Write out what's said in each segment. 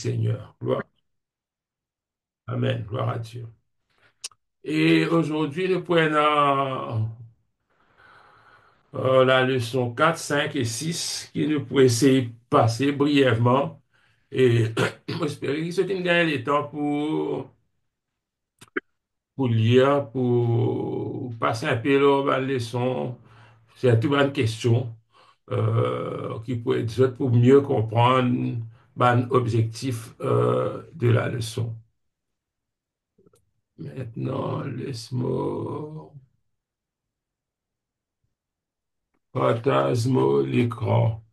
Seigneur. Gloire. Amen. Gloire à Dieu. Et aujourd'hui, nous prenons la leçon 4, 5 et 6 qui nous pourrait essayer de passer brièvement. Et j'espère que c'est une gagne de temps pour lire, pour passer un peu la leçon. C'est toute une question qui pourrait être pour mieux comprendre l'objectif de la leçon. Maintenant, laisse-moi partage l'écran.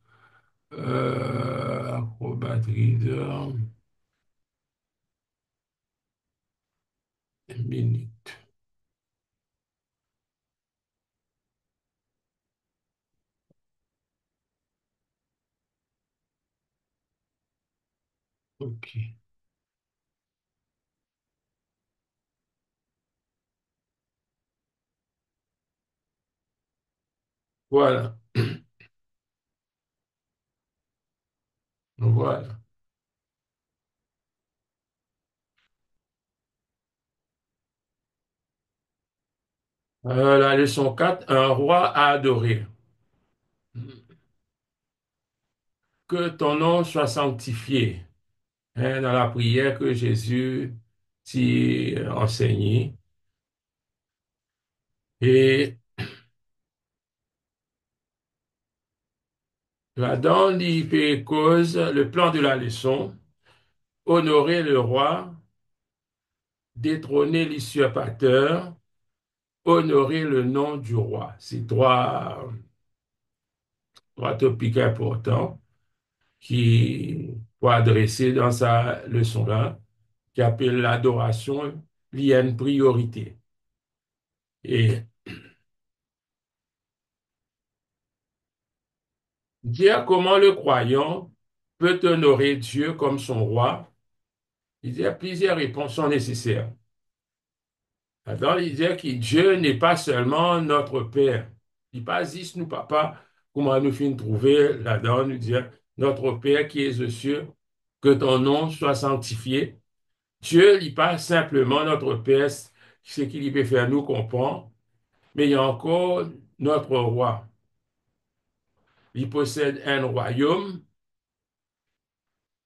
Acrobat Reader, une minute. OK. Voilà. Voilà. La leçon 4, un roi à adorer. Que ton nom soit sanctifié. Hein, dans la prière que Jésus t'y enseigné. Et là-dedans, il fait cause le plan de la leçon, honorer le roi, détrôner l'usurpateur, honorer le nom du roi. C'est trois topics importants qui faut adresser dans sa leçon-là, qui appelle l'adoration, il y a une priorité. Et dire comment le croyant peut honorer Dieu comme son roi, il y a plusieurs réponses sont nécessaires. Alors, il dit que Dieu n'est pas seulement notre Père. Il n'est pas juste nous, papa, comment nous finissons trouver là-dedans, nous dire notre Père qui est aux cieux, que ton nom soit sanctifié. Dieu n'est pas simplement notre Père, ce qu'il peut faire nous comprendre, mais il y a encore notre roi. Il possède un royaume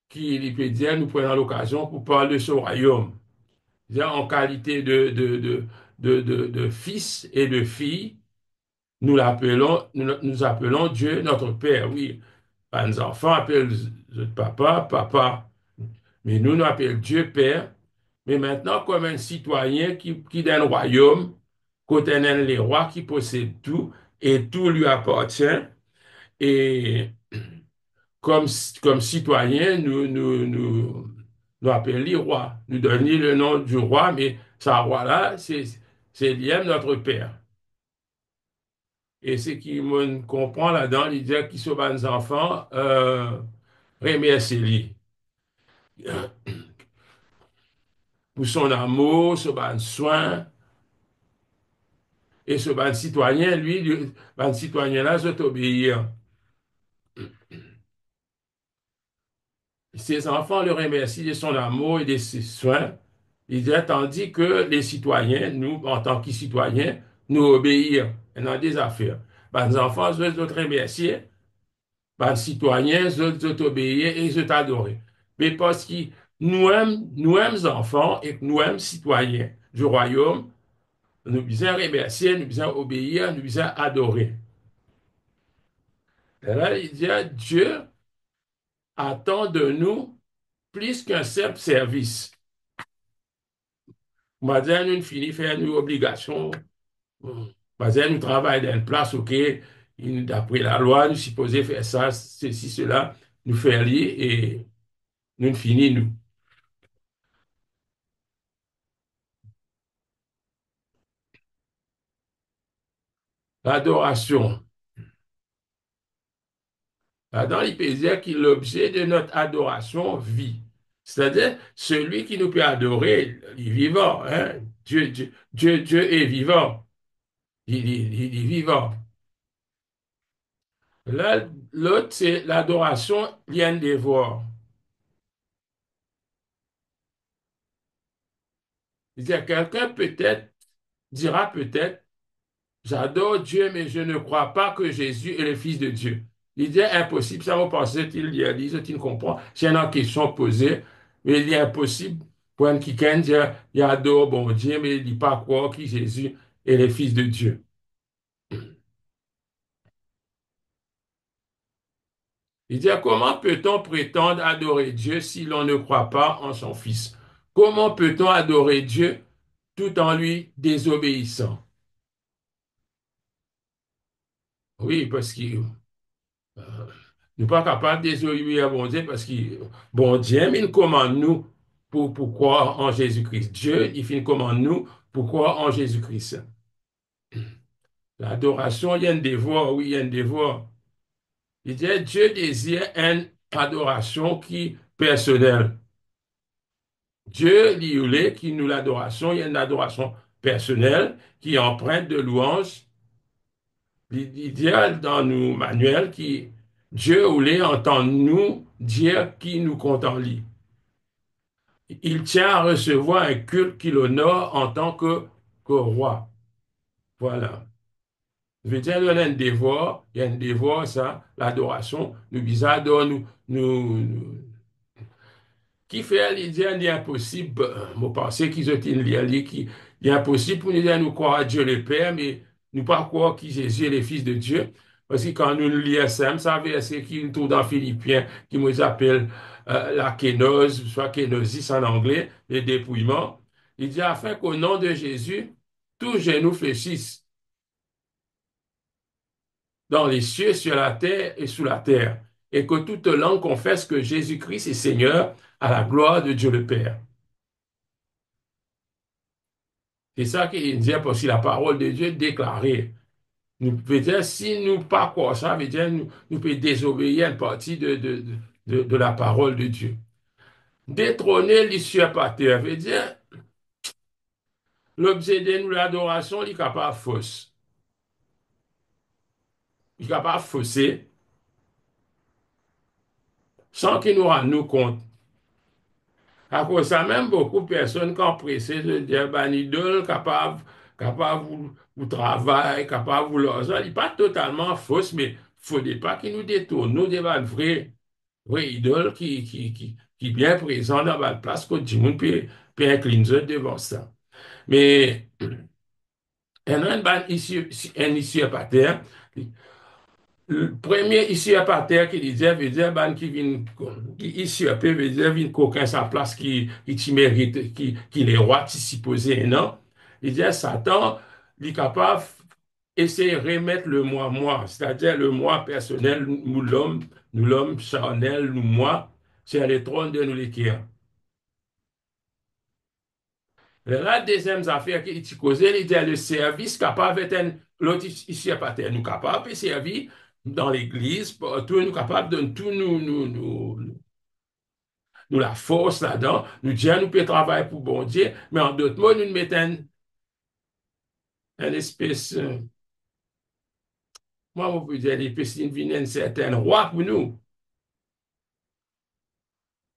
qui, il peut dire, nous prenons l'occasion pour parler de ce royaume. En qualité de fils et de fille, nous appelons Dieu notre Père. Oui, les enfants appellent papa, papa, mais nous appelons Dieu Père. Mais maintenant, comme un citoyen qui est un royaume, côté les rois qui possèdent tout et tout lui appartient, et comme, comme citoyen, nous appelons les rois. Nous donnons le nom du roi, mais ce roi-là, c'est lui notre Père. Et ce qui me comprend là-dedans, il dit qu'ils sont des enfants, remercier pour son amour, son soin, et ce citoyen, lui, le citoyen-là, c'est obéir. Ses enfants le remercient de son amour et de ses soins. Il dit, tandis que les citoyens, nous, en tant que citoyens, nous obéir dans des affaires. Les enfants, eux, autres remercier. Les citoyens, eux, autres obéir et eux, adorer. Mais parce que nous-mêmes enfants et nous-mêmes citoyens du royaume, nous devons remercier, nous devons obéir, nous devons adorer. Et là, il dit, Dieu attend de nous plus qu'un simple service. Madame, nous finit faire une obligation. Madame, nous travaillons dans une place, OK, d'après la loi, nous supposons faire ça, ceci, cela, nous faire lire et nous finissons, nous. L'adoration. Là-dedans, il peut dire que l'objet de notre adoration vit. C'est-à-dire, celui qui nous peut adorer, il est vivant. Hein? Dieu est vivant. Il est vivant. Là, l'autre, c'est l'adoration, vient de voir. Il dit, quelqu'un peut-être dira peut-être, j'adore Dieu, mais je ne crois pas que Jésus est le Fils de Dieu. Il dit impossible, ça vous pensez, il dit, tu ne comprends. C'est une question posée, mais il est impossible pour un qui dire, il adore bon Dieu, mais il ne dit pas croire que Jésus est le Fils de Dieu. Il dit, comment peut-on prétendre adorer Dieu si l'on ne croit pas en son Fils? Comment peut-on adorer Dieu tout en lui désobéissant? Oui, parce que nous pas capables de désobéir à bon Dieu parce que bon Dieu, il commande nous pour croire en Jésus-Christ. Dieu, il fait une commande nous pour croire en Jésus-Christ. L'adoration, il y a un devoir, oui, il y a un devoir. Il dit, Dieu désire une adoration qui personnelle. Dieu, il voulait qu'il nous l'adoration, il y a une adoration personnelle qui est empreinte de louange. Il dit dans nos manuels que Dieu voulait entendre nous dire qui nous compte en lui. Il tient à recevoir un culte qui l'honore en tant que roi. Voilà. Je veux dire, il y a un devoir, il y a un devoir, ça, l'adoration, nous bizarre, qui fait l'idée il est impossible, moi pensais qu'ils ont une ligne qui il est impossible pour nous dire nous croire à Dieu le Père, mais nous pas croire que Jésus est le Fils de Dieu. Parce que quand nous lisons ça verset qui nous trouve dans Philippiens, qui nous appelle la kénose, soit kénosis en anglais, le dépouillement. Il dit afin qu'au nom de Jésus, tous genoux fléchissent dans les cieux, sur la terre et sous la terre, et que toute langue confesse que Jésus-Christ est Seigneur à la gloire de Dieu le Père. C'est ça qu'il dit parce que la parole de Dieu est déclarée. Nous veut dire, si nous pas quoi ça, veut dire, nous pouvons désobéir à une partie de la parole de Dieu. Détrôner l'usurpateur veut dire, l'objet de nous, l'adoration, il est capable de fausser. Il est capable de fausser sans qu'il nous rende nous compte. À cause de ça, même beaucoup de personnes qui ont pressé de dire, ben, idole capable vous travail, capable vous l'argent, il n'est pas totalement fausse, mais il ne faudrait pas qu'il nous détourne. Nous devons une vraie idole qui est bien présente dans la place que tout le monde peut incliner devant ça. Mais, il y a un usurpateur, le premier ici à par terre qui disait, veut dire, ban qui vient, qui ici à peu, veut dire, vient qu'aucun sa place qui t'y mérite, qui les rois t'y supposé, non? Il dit, Satan, il est capable d'essayer de remettre le moi, c'est-à-dire le moi personnel, nous l'homme charnel, nous moi, c'est le trône de nous l'équerre. La deuxième affaire qui est causée, il dit, le service capable d'être l'autre ici à par terre, nous capable de servir dans l'église, partout, nous capables de tout nous la force là-dedans, nous dire nous pouvons travailler pour bon Dieu, mais en d'autres mots, nous mettons un espèce, moi, on peut dire, l'espèce d'une certaine roi pour nous.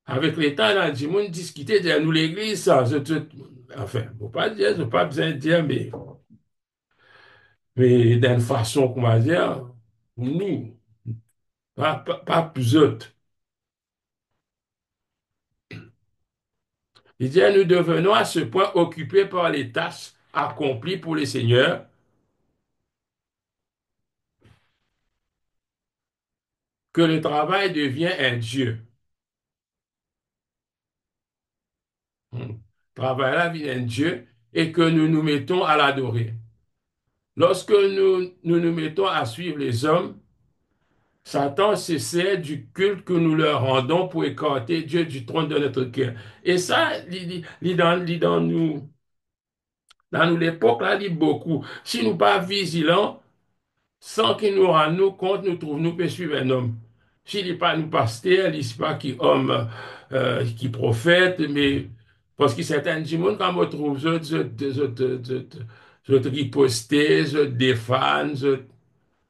Avec les temps, là, du monde discuter de nous l'église, ça, enfin, faut pas dire, je pas besoin de dire, mais d'une façon, comment dire, nous, pas plus autres. Il dit, nous devenons à ce point occupés par les tâches accomplies pour le Seigneur que le travail devient un Dieu. Le travail là devient un Dieu et que nous nous mettons à l'adorer. Lorsque nous mettons à suivre les hommes, Satan se sert du culte que nous leur rendons pour écarter Dieu du trône de notre cœur. Et ça, dans nous l'époque là, il beaucoup. Si nous pas vigilants, sans qu'il nous rende nous compte, nous trouvons nous peut suivre un homme. S'il n'est pas nous pasteur, il n'est pas qui homme, qui prophète, mais parce que certains du monde, quand on trouve, je riposter, je défendre,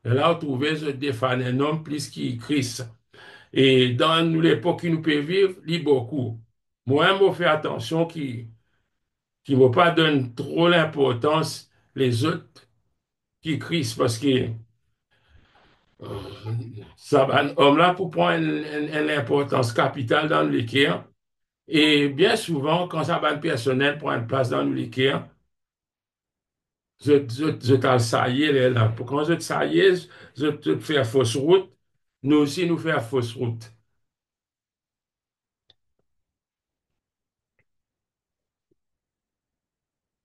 là, on trouve, je défendre un homme plus qui Christ. Et dans nous l'époque qui nous peut vivre, il beaucoup. Moi, je fais attention qui qui ne vont pas donner trop l'importance les autres qui crient parce que ça va, homme-là pour prendre une importance capitale dans l'équerre. Et bien souvent, quand ça va une personnel prend une place dans l'équerre, je t'ai saillé là. Quand je te saillé, je te fais fausse route. Nous aussi, nous faisons fausse route.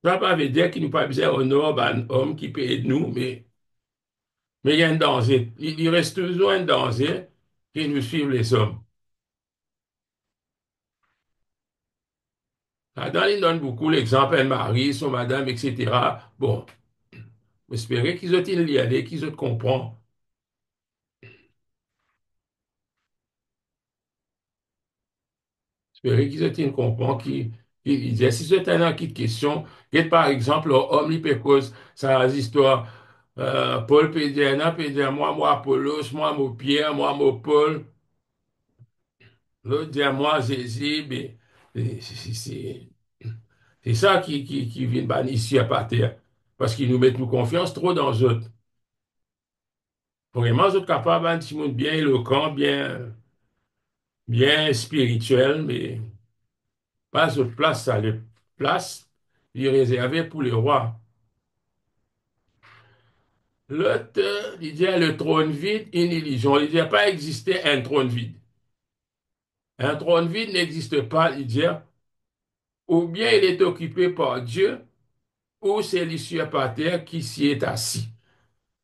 Ça ne veut pas dire qu'il nous pas besoin d'honneur un homme qui peut aider nous, mais il y a un danger. Il reste toujours un danger qui nous suivent les hommes. Là-dedans, il donne beaucoup l'exemple, un mari, son madame, etc. Bon, j'espère qu'ils ont y aller, qu'ils ont comprendre. J'espère qu'ils ont comprendre qui disait, si c'est un qui de question, et par exemple, homme, il peut cause sa histoire. Paul peut dire, non, peut dire, moi, Apollos, moi, Pierre, moi, Paul. L'autre dit, moi, Jésus, mais c'est ça qui vient bannir ici à partir. Parce qu'ils nous mettent nous confiance trop dans eux. Vraiment, eux capables d'un petit monde bien éloquent, bien spirituel, mais pas autre place, ça, les places, il est réservé pour les rois. L'autre, il dit, le trône vide, une illusion. Il dit, il n'y a pas existé un trône vide. Un trône vide n'existe pas, il dit, ou bien il est occupé par Dieu, ou c'est l'issue par terre qui s'y est assis.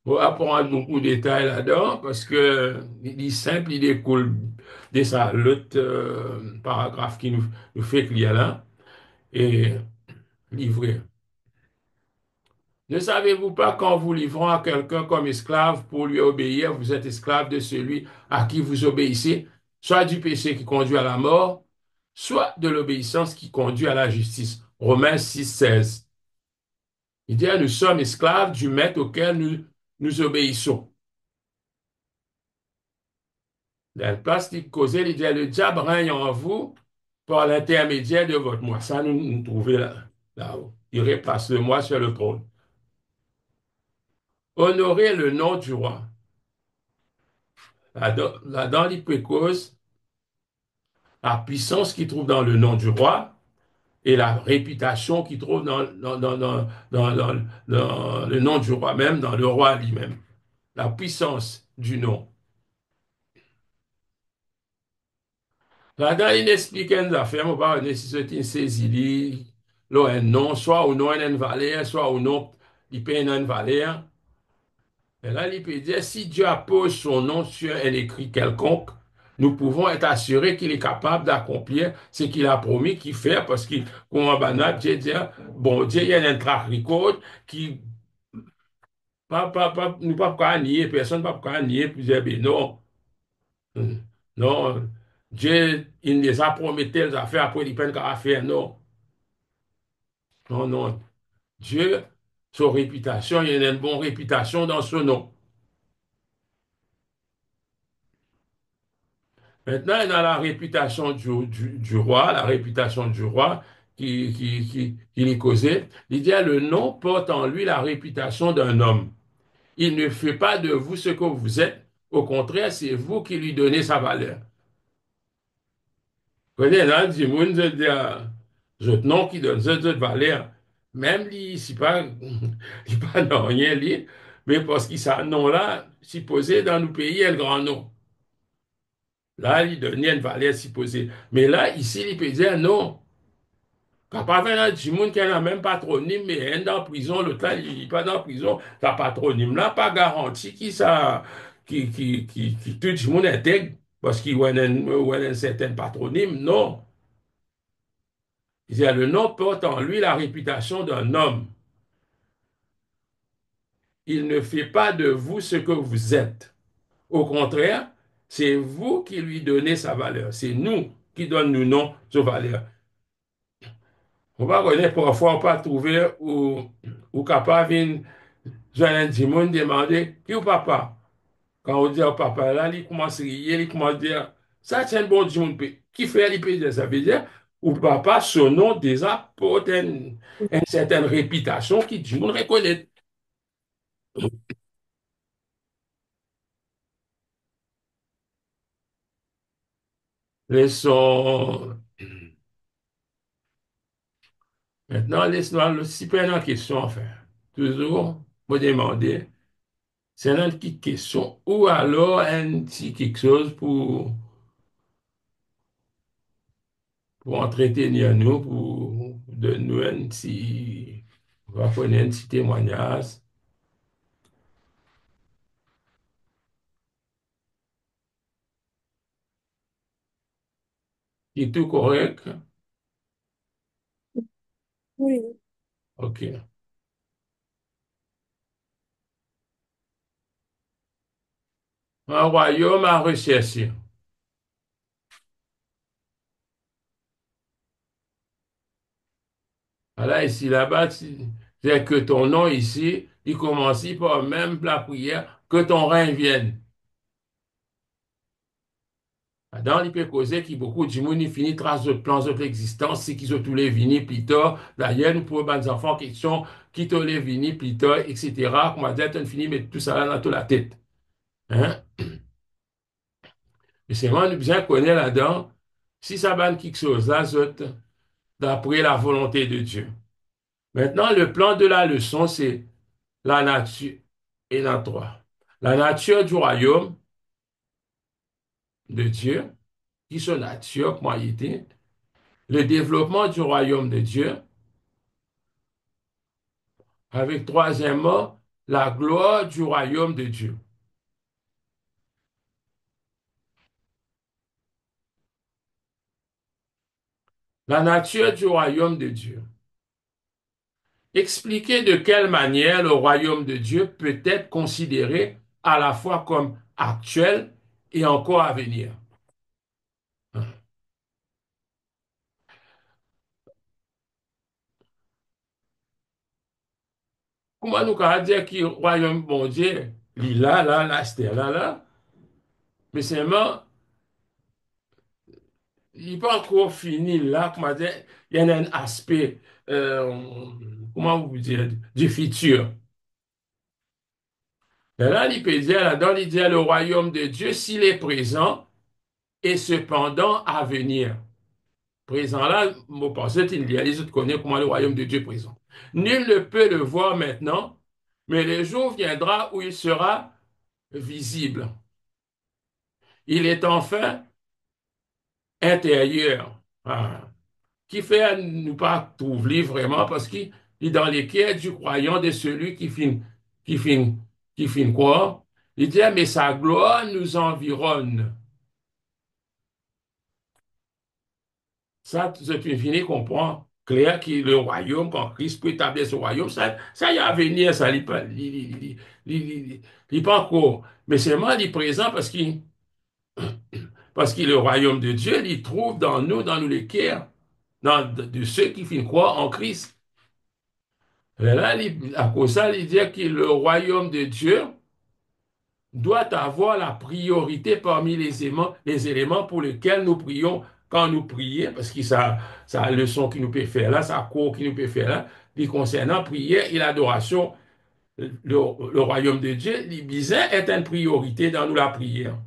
On va prendre beaucoup de détails là-dedans parce que il est simple, il découle de ça, l'autre paragraphe qui nous fait qu'il y a là, et livré. Ne savez-vous pas qu'en vous livrant à quelqu'un comme esclave pour lui obéir, vous êtes esclave de celui à qui vous obéissez, soit du péché qui conduit à la mort, soit de l'obéissance qui conduit à la justice. Romains 6, 16. Il dit, nous sommes esclaves du maître auquel nous obéissons. Dans le plastique causé, il dit, le diable règne en vous par l'intermédiaire de votre moi. Ça, nous trouvons là-haut. Il repasse le moi sur le trône. Honorez le nom du roi. Là-dedans, il précose la puissance qu'il trouve dans le nom du roi et la réputation qu'il trouve dans le nom du roi même, dans le roi lui-même. La puissance du nom. Là-dedans, il explique une affaire, on va nécessiter une saisie, là, un nom, soit au nom d'une valeur, soit au nom, il paye une valeur. Et là, il peut dire, si Dieu appose son nom sur un écrit quelconque, nous pouvons être assurés qu'il est capable d'accomplir ce qu'il a promis qu'il fait, parce qu'il, comme en banat, Dieu dit, bon, Dieu, il y a un track record qui, nous pas nier, personne ne peut pas nier, puis dire, ben non. Non, Dieu, il les a promis telles affaires, après il peine qu'à faire. Non, non, non. Dieu, son réputation, il a une bonne réputation dans son nom. Maintenant, il a la réputation du roi, la réputation du roi qui lui causait. Il dit, le nom porte en lui la réputation d'un homme. Il ne fait pas de vous ce que vous êtes. Au contraire, c'est vous qui lui donnez sa valeur. Connais là, du monde, je dis, je nom qui donne cette valeur. Même lui, c'est pas, il pas non rien lui, mais parce qu'il ça nom là, supposé dans nos pays, il y a le grand nom. Là, il donne une valeur supposée. Mais là, ici, il peut dire non. Quand pas venir du monde qui a même patronyme, mais un dans la prison, l'autre là, il n'est pas dans la prison, ta patronyme là, pas garanti qui ça, qui tout le monde intègre, parce qu'il y a un certain patronyme, non. Il dit, le nom porte en lui la réputation d'un homme. Il ne fait pas de vous ce que vous êtes. Au contraire, c'est vous qui lui donnez sa valeur. C'est nous qui donnons nous nom sa valeur. On va connaître parfois, on pas trouver ou capable de un monde demander qui est au papa. Quand on dit au papa, là, il commence à rier, il commence à dire, ça c'est un bon Dieu, qui fait, il peut dire, ça veut dire, ou papa, son nom déjà porte une certaine réputation qui dit, on reconnaît. Laissons, maintenant, laisse-moi le super en question, enfin. Toujours, me demander, c'est une petite question, ou alors un petit quelque chose pour entretenir nous, pour de nous un petit, on va connaître un petit témoignage, qui est tout correct. Oui. OK. Un royaume à rechercher. Voilà, ici, là-bas, c'est que ton nom ici, il commence par même la prière, que ton règne vienne. Dans il peut causer que beaucoup de gens ils finissent trace de plans de l'existence, c'est qu'ils ont tous les vinis plus tard. D'ailleurs, nous pouvons des enfants qui sont, qui ont les vinis plus tard, etc. Comment dire, on finit mettre tout ça là dans toute la tête. Hein? Mais c'est moi, nous bien connaître là-dedans, si ça va quelque chose là, d'après la volonté de Dieu. Maintenant, le plan de la leçon, c'est la nature. Et dans trois. La nature du royaume de Dieu, qui sont nature, comment il était, le développement du royaume de Dieu, avec troisièmement, la gloire du royaume de Dieu. La nature du royaume de Dieu. Expliquer de quelle manière le royaume de Dieu peut être considéré à la fois comme actuel et encore à venir. Comment nous pouvons dire que le royaume de Dieu, il est là, là, là, c'était là, là, mais seulement, il n'est pas encore fini là, comment dire, il y a un aspect, comment vous dire, du futur. Et là, il peut dire, là-dedans, il dit le royaume de Dieu, s'il est présent, est cependant à venir. Présent là, mon pensée, il réalise, tu connais comment le royaume de Dieu est présent. Nul ne peut le voir maintenant, mais le jour viendra où il sera visible. Il est enfin intérieur. Ah. Qui fait nous pas trouver vraiment parce qu'il est dans les cœurs du croyant de celui qui fin, qui fin quoi? Il dit, mais sa gloire nous environne. Ça, c'est une finie comprend clair que le royaume, quand Christ peut établir ce royaume, ça y a à venir, ça n'est pas, il pas encore. Mais seulement il est présent parce que le royaume de Dieu, il trouve dans nous les cœurs, de ceux qui finissent croire en Christ. Et là, à cause de ça, il dit que le royaume de Dieu doit avoir la priorité parmi les éléments pour lesquels nous prions quand nous prions, parce que ça a leçon qui nous peut faire là, ça cours qui nous peut faire là, puis concernant prière et l'adoration, le royaume de Dieu, l'Ibizin est une priorité dans nous la prière.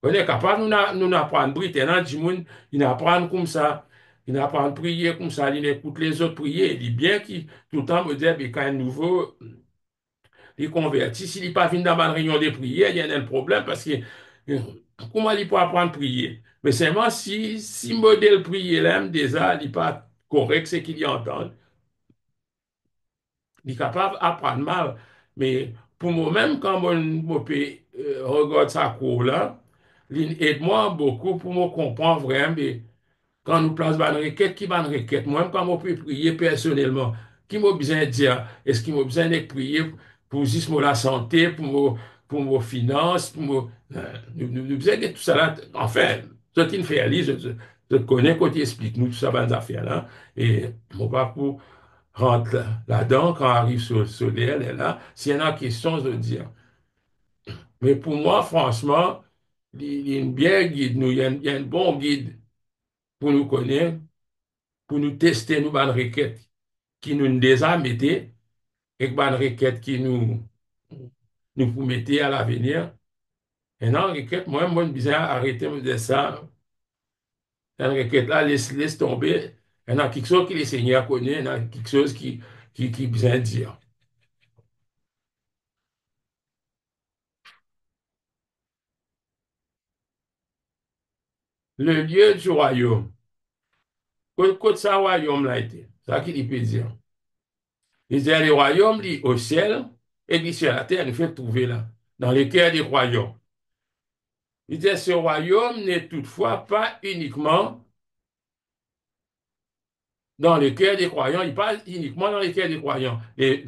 On est capable, nous apprendre britannique, du monde, il apprend comme ça, il apprend à prier comme ça, il écoute les autres prier, il dit bien qu'il tout le temps me dit, mais quand un nouveau, il convertit, s'il n'est pas venu dans ma réunion de prière, il y a un problème parce que comment il peut apprendre à prier? Mais seulement si modèle prier là, déjà, il n'est pas correct, c'est qu'il y entend. Il est capable d'apprendre mal. Mais pour moi-même, quand je regarde ça cours là, il aide-moi beaucoup pour me comprendre vraiment. Mais quand nous plaçons une requête, qui va une requête? Moi-même, quand je peux prier personnellement, qui m'a besoin de dire? Est-ce qu'il m'a besoin de prier pour juste la santé, pour mes finances, nous besoin de tout ça là. Enfin, ce qui me fait aller, je connais quand il explique nous tout ça, dans affaires là. Et mon parcours rentre là-dedans, quand on arrive sur elle est là, s'il y en a question, je veux dire. Mais pour moi, franchement, il y a une bien guide, il y a un bon guide pour nous connaître. pour nous tester nous bonnes requêtes qui nous déjà mettez et bonnes requêtes qui nous pour mettre à l'avenir. Et non, requête, moi, je arrêter de dire ça. Une requête là, laisse tomber. Il y a quelque chose que le Seigneur connaît, il y a quelque chose qui besoin de dire. Le lieu du royaume. Côté ça, royaume là été. C'est ça qu'il peut dire. Il dit, le royaume, il au ciel, et puis sur la terre, il fait trouver là, dans les cœurs des royaumes. Il dit, ce royaume n'est toutefois pas uniquement dans le cœur des croyants, il parle uniquement dans le cœur des croyants. Et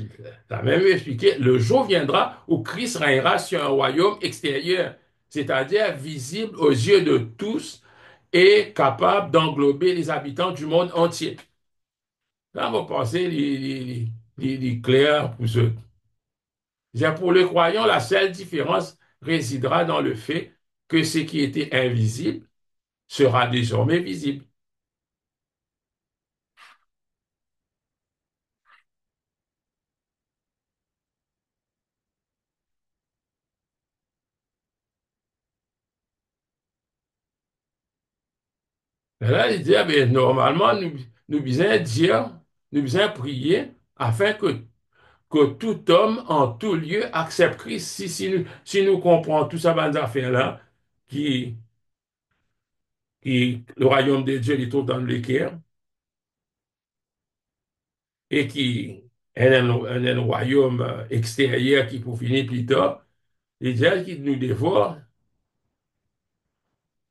la même expliqué, le jour viendra où Christ régnera sur un royaume extérieur, c'est-à-dire visible aux yeux de tous et capable d'englober les habitants du monde entier. Là, vous pensez, les clair pour ceux. Pour le croyant, la seule différence résidera dans le fait que ce qui était invisible sera désormais visible. Et là, il dit, ah ben, normalement, nous devons dire, nous devons prier afin que tout homme en tout lieu accepte Christ. Si nous comprenons tout ça, ces affaires-là, qui, qui, le royaume de Dieu, il est tout dans l'équerre, et qui est un royaume extérieur qui pour finir plus tard, il dit qu'il nous dévore,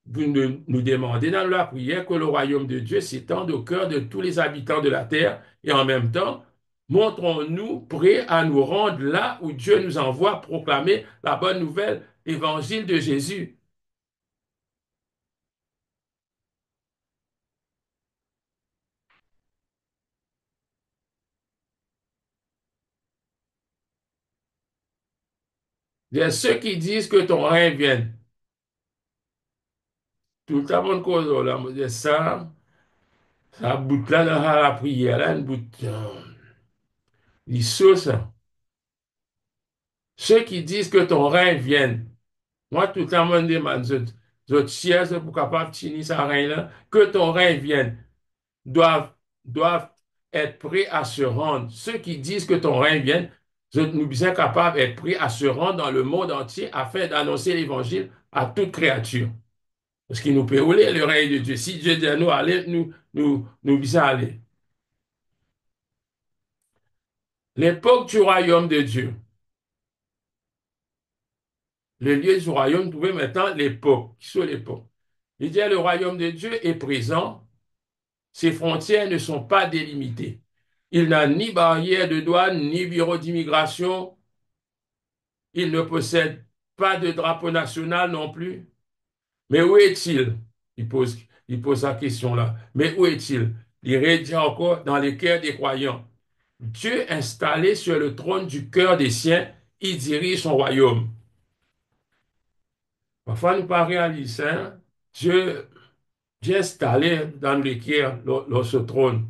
vous nous demandez dans la prière que le royaume de Dieu s'étende au cœur de tous les habitants de la terre et en même temps, montrons-nous prêts à nous rendre là où Dieu nous envoie proclamer la bonne nouvelle, évangile de Jésus. Il y a ceux qui disent que ton règne vienne. Tout le temps, mon cause, là, ça bout là dans la prière, là, une bout, il sauce. Ceux qui disent que ton règne vienne. Moi, tout le temps, je me demande, je suis pour capable de finir ça règne là, que ton règne vienne. Doivent être prêts à se rendre. Ceux qui disent que ton règne vienne, nous sommes capables d'être prêts à se rendre dans le monde entier afin d'annoncer l'évangile à toute créature. Parce qu'il nous peut rouler le règne de Dieu. Si Dieu dit à nous aller, nous bisons aller. L'époque du royaume de Dieu. Le lieu du royaume, vous pouvez maintenant l'époque. Qui sont l'époque? Il dit, le royaume de Dieu est présent. Ses frontières ne sont pas délimitées. Il n'a ni barrière de douane, ni bureau d'immigration. Il ne possède pas de drapeau national non plus. Mais où est-il? Il pose la question là. Mais où est-il? Il redit encore dans les cœurs des croyants. Dieu installé sur le trône du cœur des siens, il dirige son royaume. Parfois, nous pas réaliser, hein, Dieu, Dieu installé dans le cœur, ce trône.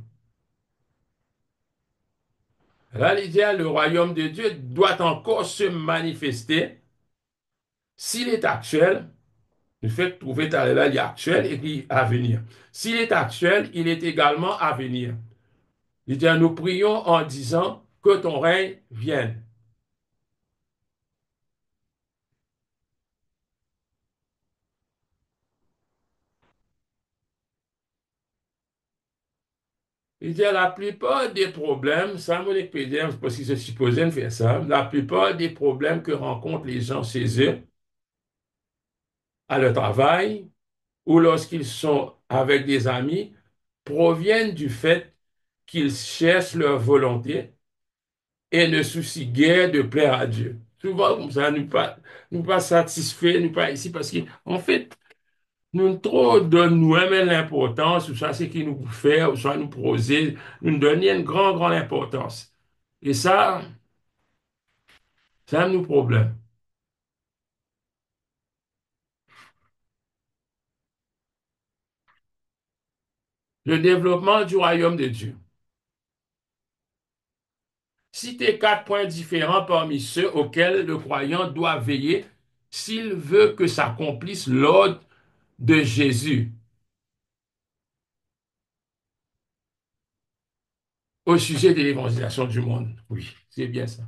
Là, il dit, le royaume de Dieu doit encore se manifester. S'il est actuel, le fait de trouver là, il est actuel et puis à venir. S'il est actuel, il est également à venir. Il dit, nous prions en disant que ton règne vienne. Il dit, la plupart des problèmes, ça mon expérience, parce qu'ils se supposaient de faire ça, la plupart des problèmes que rencontrent les gens chez eux, à leur travail, ou lorsqu'ils sont avec des amis, proviennent du fait qu'ils cherchent leur volonté et ne soucient guère de plaire à Dieu. Souvent, comme ça, nous pas satisfaits, nous pas ici, parce qu'en fait, nous trop donnons nous-mêmes l'importance, ou ça, c'est qui nous fait, ou soit nous poser, nous donnons une grande, grande importance. Et ça nous problème. le développement du royaume de Dieu. Citez quatre points différents parmi ceux auxquels le croyant doit veiller s'il veut que s'accomplisse l'ordre de Jésus au sujet de l'évangélisation du monde. Oui, c'est bien ça.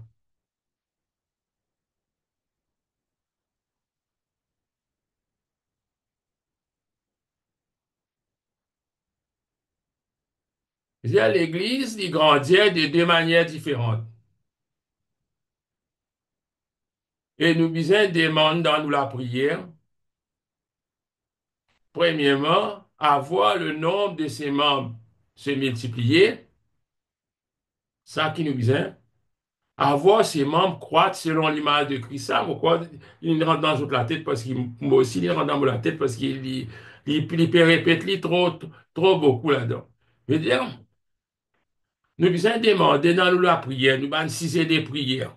L'Église, il grandit de deux manières différentes. Et nous besoin demande dans nous la prière, premièrement, avoir le nombre de ses membres se multiplier, ça qui nous besoin. Avoir ses membres croître selon l'image de Christ, ça, pourquoi il rentre dans toute la tête parce qu'il, moi aussi, il rentre dans la tête parce qu'il peut répéter trop beaucoup là-dedans. Je veux dire, nous besoin demander dans nous la prière, nous avons six des prières.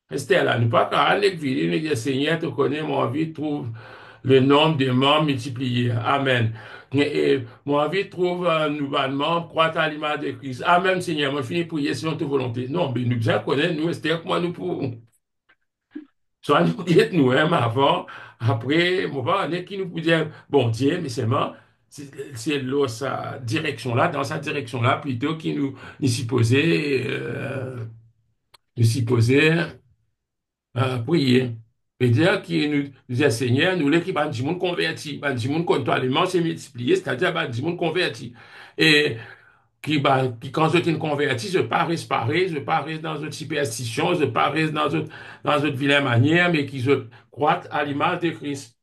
Restez là, nous pas qu'à aller l'église, nous dire, Seigneur, tu connais mon vie, trouve le nombre de membres multipliés. Amen. Et mon vie trouve un nouvel membre, croître à l'image de Christ. Amen, Seigneur. Moi, finis de prier selon ta volonté. Non, mais nous bien connaître, nous, Esther, comment nous pouvons. Soit nous dites nous, hein, avant, après, mon pas, on est qui nous peut dire, bon Dieu, mais c'est là, sa direction-là, dans sa direction-là, plutôt qui nous supposait, nous supposait prier. Et dire qui nous disait Seigneur, nous l'équipe ban du monde converti, ban du monde contre toi, les manches s'est multiplié, c'est-à-dire ban du monde converti. Et qui quand je suis converti, je pas reste, je pas reste dans une superstition, je pas reste dans une vilaine manière, mais qui je crois à l'image de Christ.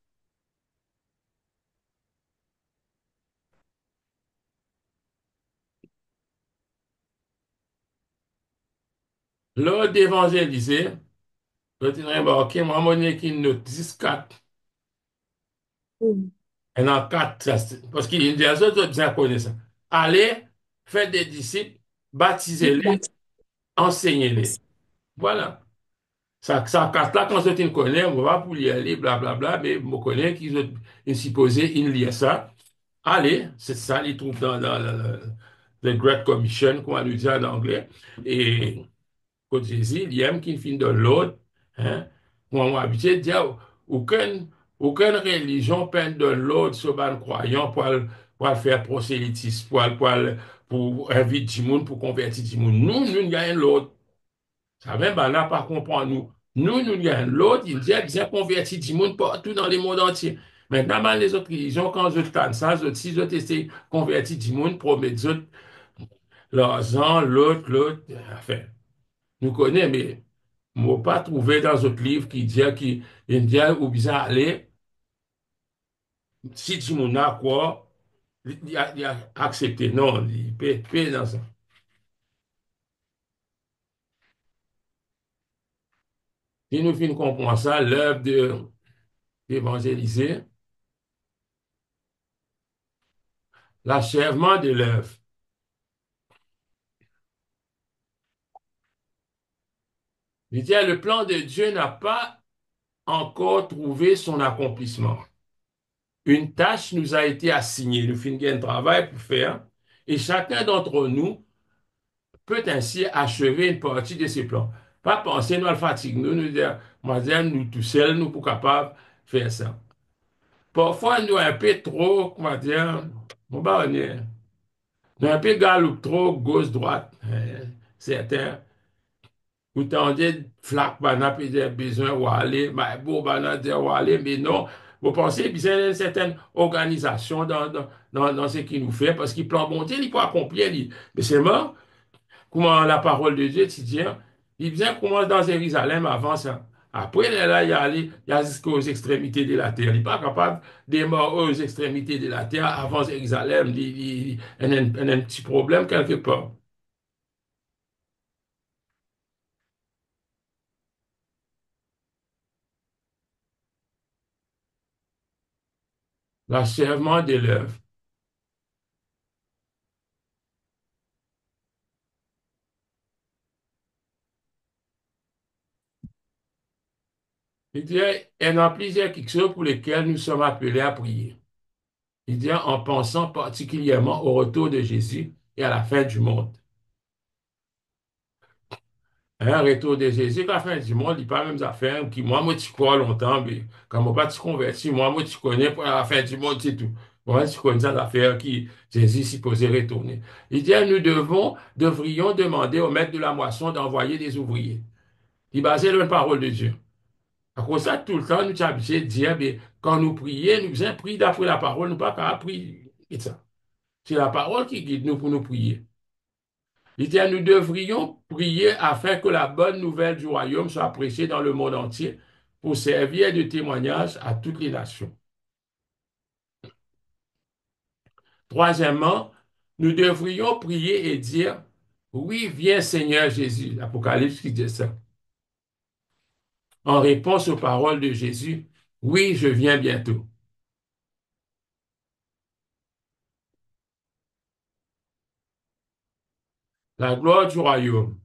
Lors d'évangéliser, je te remarqué, moi, mon équipe nous 10, 4. Mm. Et dans 4, parce qu'il y a des autres bien connaissent ça. Allez, faites des disciples, baptisez-les, enseignez-les. Voilà. Ça casse là, quand je connais, on va pour y aller, blablabla, mais je connais qu'ils ont supposé, ils lisent ça. Allez, c'est ça, ils trouvent dans le Great Commission, comme on nous dit en anglais. Et quand Jésus, il aime qu'il finisse de l'autre. Hein? Moi, on m'a habitué de dire, aucune, aucune religion peine de l'autre sur un croyant pour faire prosélytisme, pour inviter du monde, pour convertir du monde. Nous gagnons l'autre. Ça même, ben là, par contre, nous gagnons l'autre, il dit, bien converti du monde partout dans le monde entier. Maintenant, ben, les autres religions, quand je tente ça, si je essaie de convertir du monde, promettre l'argent, l'autre, enfin, nous connaissons, mais je ne pas trouvé dans un livre qui dit où bien aller, si tu m'en as quoi, il a accepté. Non, il peut dans ça. Si nous finissons comprendre ça, l'œuvre d'évangéliser, l'achèvement de l'œuvre. Il dit, le plan de Dieu n'a pas encore trouvé son accomplissement. Une tâche nous a été assignée. Nous finissons un travail pour faire. Et chacun d'entre nous peut ainsi achever une partie de ses plans. Pas penser, nous, à fatigue, nous dire, moi, nous tout seuls, nous, pour capables de faire ça. Parfois, nous, un peu trop, comment dire, bon, bah, nous, un peu galoupe trop, gauche-droite, certains. Ou t'en dit, flac, ben, n'a pas besoin ou aller, mais bon, ben, n'a dit ou aller, mais non. Vous pensez, qu'il y a une certaine organisation dans ce qu'il nous fait, parce qu'il plan bon Dieu, il peut accomplir, mais c'est mort. Comment la parole de Dieu, tu dis, hein, il vient commence dans Jérusalem avant ça. Après, là, il y a allé, il y a jusqu'aux extrémités de la terre. Il n'est pas capable de mort aux extrémités de la terre avant Jérusalem. Il y a un petit problème quelque part. L'achèvement de l'œuvre. Il dit, il y en a plusieurs quelque chose pour lesquels nous sommes appelés à prier. Il dit en pensant particulièrement au retour de Jésus et à la fin du monde. Un retour de Jésus, à la fin du monde, il n'y a pas même affaires qui, moi, tu crois longtemps, mais quand moi, pas tu convertis, moi, tu connais pour la fin du monde, c'est tout. Moi, tu connais ça affaires qui Jésus s'y posait retourner. Il dit, devrions demander au maître de la moisson d'envoyer des ouvriers. Il basait sur la parole de Dieu. À cause de ça, tout le temps, nous sommes habitués de dire, mais quand nous prions, nous faisons prier d'après la parole, nous pas qu'à prier. Et ça. C'est la parole qui guide nous pour nous prier. Il dit, nous devrions prier afin que la bonne nouvelle du royaume soit prêchée dans le monde entier pour servir de témoignage à toutes les nations. Troisièmement, nous devrions prier et dire, oui, viens Seigneur Jésus. L'Apocalypse qui dit ça. En réponse aux paroles de Jésus, oui, je viens bientôt. La gloire du royaume.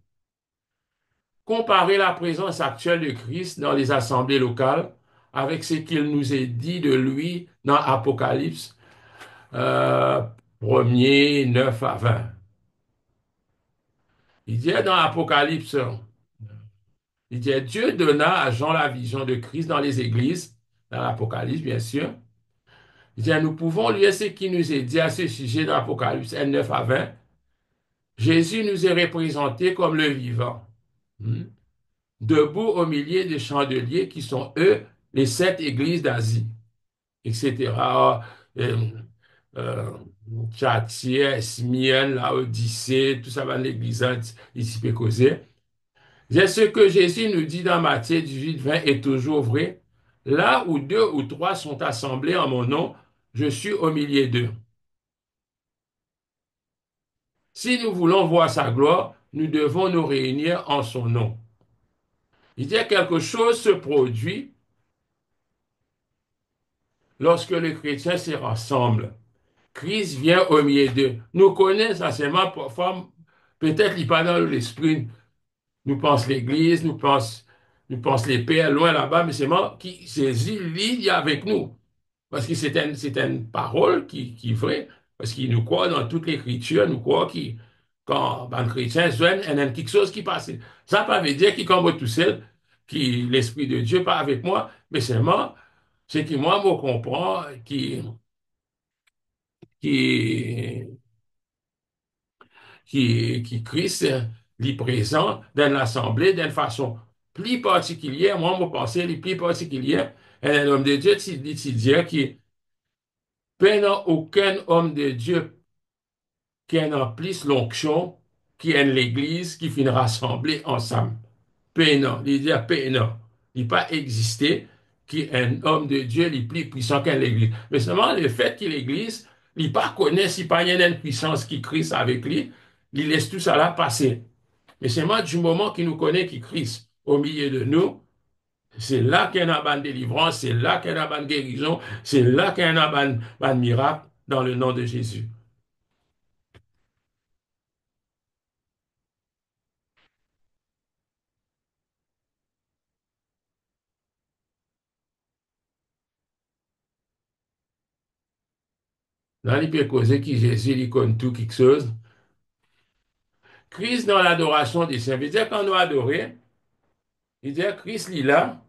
Comparer la présence actuelle de Christ dans les assemblées locales avec ce qu'il nous est dit de lui dans Apocalypse euh, 1 9 à 20. Il dit dans Apocalypse, il dit Dieu donna à Jean la vision de Christ dans les églises, dans l'Apocalypse bien sûr. Il dit nous pouvons lire ce qui nous est dit à ce sujet dans Apocalypse 9 à 20. Jésus nous est représenté comme le vivant. Hmm. Debout au milieu des chandeliers qui sont, eux, les sept églises d'Asie, etc. Euh, euh, Thyatire, Smyrne, Laodicée, tout ça va dans l'église ici peut causer. C'est ce que Jésus nous dit dans Matthieu 18, 20 est toujours vrai. Là où deux ou trois sont assemblés en mon nom, je suis au milieu d'eux. Si nous voulons voir sa gloire, nous devons nous réunir en son nom. Il dit quelque chose se produit lorsque les chrétiens se rassemblent. Christ vient au milieu d'eux. Nous connaissons essentiellement, parfois, peut-être il pas dans l'esprit. Nous pense l'Église, nous pense les pères loin là-bas, mais c'est moi qui saisit, lit avec nous. Parce que c'est une parole qui est vraie, parce qu'il nous croit dans toute l'Écriture, nous croit qu'il, quand un chrétien jeune, il y a quelque chose qui passe. Ça ne veut pas dire qu'il comme tout seul, que l'Esprit de Dieu pas avec moi, mais c'est moi, c'est qui moi me comprend, qui, qui Christ lui présent dans l'assemblée d'une façon plus particulière. Moi, mon pensée est plus particulière. Et un homme de Dieu, il dit que pendant aucun homme de Dieu qui emplisse l'onction, qui est l'Église, qui finit rassemblée ensemble. Pénant, il dit pénant. Il n'a pas existé qui est un homme de Dieu le plus puissant qu'un l'Église. Mais seulement le fait que l'Église, il ne connaît si pas il y a une puissance qui Christ avec lui, il laisse tout ça là passer. Mais c'est moi du moment qu'il nous connaît qui Christ au milieu de nous, c'est là qu'il y a une délivrance, c'est là qu'il y a une guérison, c'est là qu'il y a un miracle dans le nom de Jésus. Dans l'hypercausé qui Jésus, il connaît tout quelque chose. Christ dans l'adoration des saints. Il dit quand nous adorons, il dit Christ il est là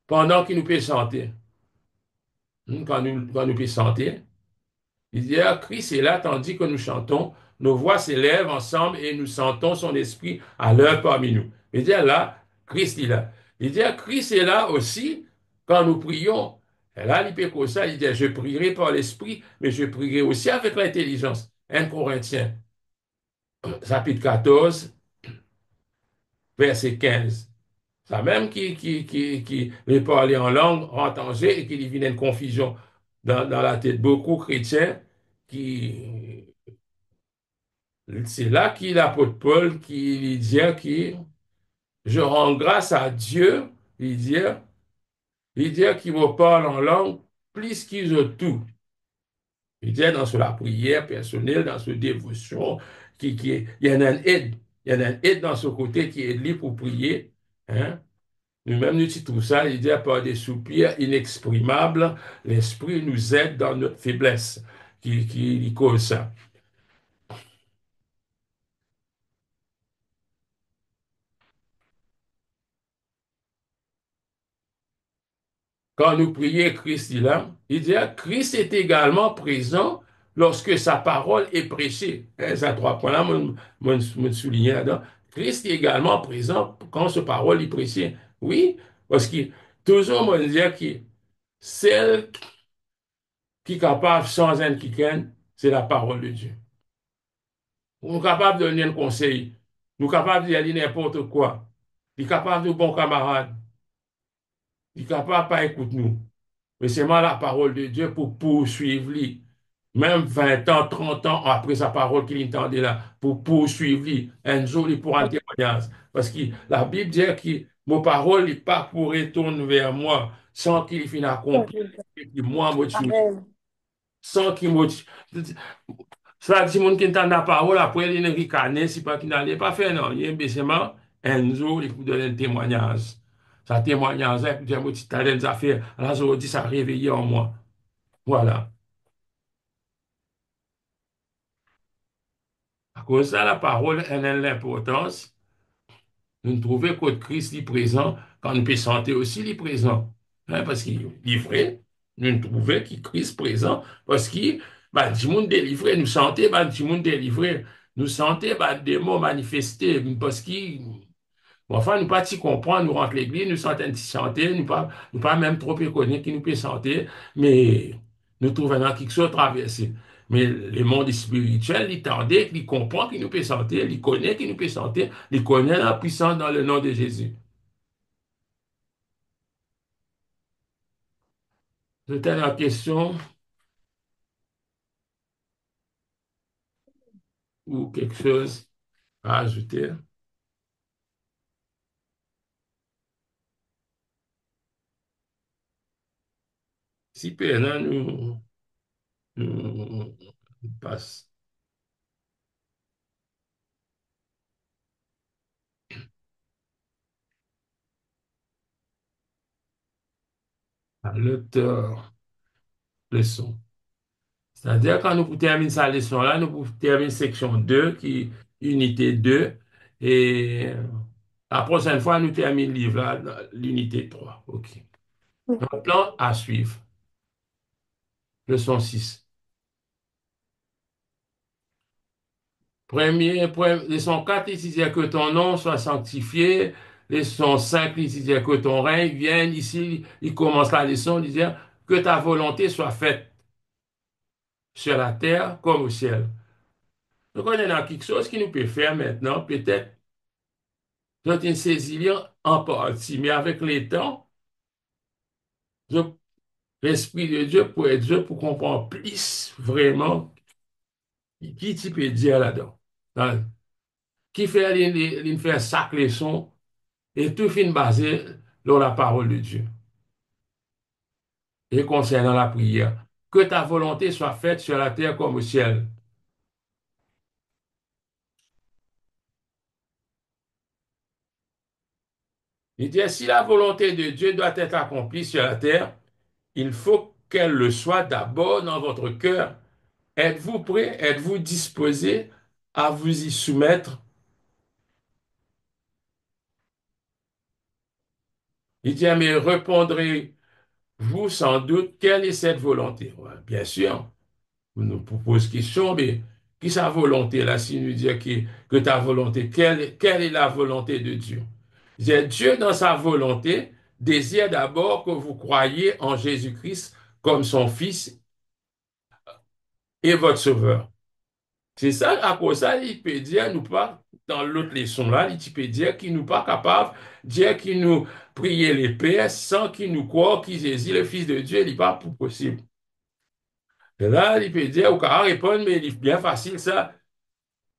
pendant qu'il nous peut chanter. Quand nous peut chanter, il dit Christ est là tandis que nous chantons, nos voix s'élèvent ensemble et nous sentons son esprit à l'œuvre parmi nous. Il dit là, Christ est là. Il dit Christ est là aussi quand nous prions. Et là, il peut comme ça, il dit je prierai par l'esprit, mais je prierai aussi avec l'intelligence. 1 Corinthiens, chapitre 14, verset 15. Ça même qui veut parler en langue, entendre et qui lui vient une confusion dans la tête. Beaucoup de chrétiens qui, c'est là qu'il l'apôtre Paul qui lui dit que je rends grâce à Dieu, il dit qu'il me parle en langue plus qu'ils ont tout. Il dit dans la prière personnelle, dans ce dévotion, il y en a un aide. Il y en a un aide dans ce côté qui est libre pour prier. Hein? Nous-mêmes, nous titrons ça, il dit, par des soupirs inexprimables, l'Esprit nous aide dans notre faiblesse, qui cause ça. Quand nous prions, Christ est là, il dit, Christ est également présent lorsque sa parole est prêchée. Ça, trois points là, me souligner là-dedans. Christ est également présent quand sa parole est prêchée. Oui, parce que toujours, on dire que celle qui est capable sans un quiconque, c'est la parole de Dieu. Nous sommes capables de donner un conseil. Nous sommes capables de dire n'importe quoi. Nous sommes capables de bons camarades. Nous sommes capables de pas écouter nous. Mais c'est moi la parole de Dieu pour poursuivre lui. Même 20 ans, 30 ans après sa parole qu'il entendait là, pour poursuivre lui. Un jour, il pourra le témoignage. Parce que la Bible dit que mon parole n'est pas pour retourner vers moi sans qu'il finisse accompli. Et puis moi, moi, Amen. sans qu'il me... Ça dit, mon qui entend la parole, après, il ne ricane, c'est pas qu'il n'allait pas faire, non. Il est baissement, un jour, il vous donne un témoignage. Ça témoignage, il dit, moi, tu as des affaires. Alors, je dis, ça a réveillé en moi. Voilà. À cause de ça, la parole, elle a l'importance. Nous trouvons que Christ est présent quand nous pouvons sentir aussi il est présent. Hein, parce qu'il est vrai. Nous trouvons que Christ est présent parce qu'il bah, du monde délivré, nous sentons bah, du monde délivré. Nous sentons bah, des mots manifestés parce qu'il bon, enfin, nous pas t'y comprendre, nous rentrons l'église, nous sentons chanter, nous pas même trop connaître qui nous peut chanter, mais nous trouvons dans quelque chose traversé. Mais le monde spirituel, il tendait, il comprend qu'il nous peut chanter, il connaît qu'il nous peut chanter, il connaît la puissance dans le nom de Jésus. C'était la question ou quelque chose à ajouter. Si maintenant nous passe à l'auteur leçon. C'est-à-dire, quand nous terminons sa leçon-là, nous terminons section 2 qui unité 2 et la prochaine fois, nous terminons le livre, là, l'unité 3. OK. Maintenant, à suivre. Leçon 6. Leçon 4, il disait que ton nom soit sanctifié. Leçon 5, il disait que ton règne vienne. Ici, il commence la leçon, il disait que ta volonté soit faite sur la terre comme au ciel. Donc, on est dans quelque chose qui nous peut faire maintenant, peut-être. Donc, une saisie en partie, mais avec les temps, je- l'Esprit de Dieu pour être Dieu, pour comprendre plus vraiment qui tu peux dire là-dedans. Hein? Qui fait faire chaque leçon et tout fin basé sur la parole de Dieu. Et concernant la prière, que ta volonté soit faite sur la terre comme au ciel. Il dit, si la volonté de Dieu doit être accomplie sur la terre, il faut qu'elle le soit d'abord dans votre cœur. Êtes-vous prêt? Êtes-vous disposé à vous y soumettre? Il dit, mais répondrez-vous sans doute, quelle est cette volonté? Ouais, bien sûr, on nous propose question, mais qui est sa volonté là, s'il nous dit que ta volonté, quelle est la volonté de Dieu? Il dit, Dieu, dans sa volonté, désire d'abord que vous croyiez en Jésus-Christ comme son Fils et votre Sauveur. C'est ça, à cause ça, il peut dire, nous pas, dans l'autre leçon là, il peut dire qu'il nous pas capable, dire qu'il nous prier les pères sans qu'il nous croit qu'il Jésus, le Fils de Dieu, il n'est pas pour possible. Et là, il peut dire, au cas répondre, mais il est bien facile ça.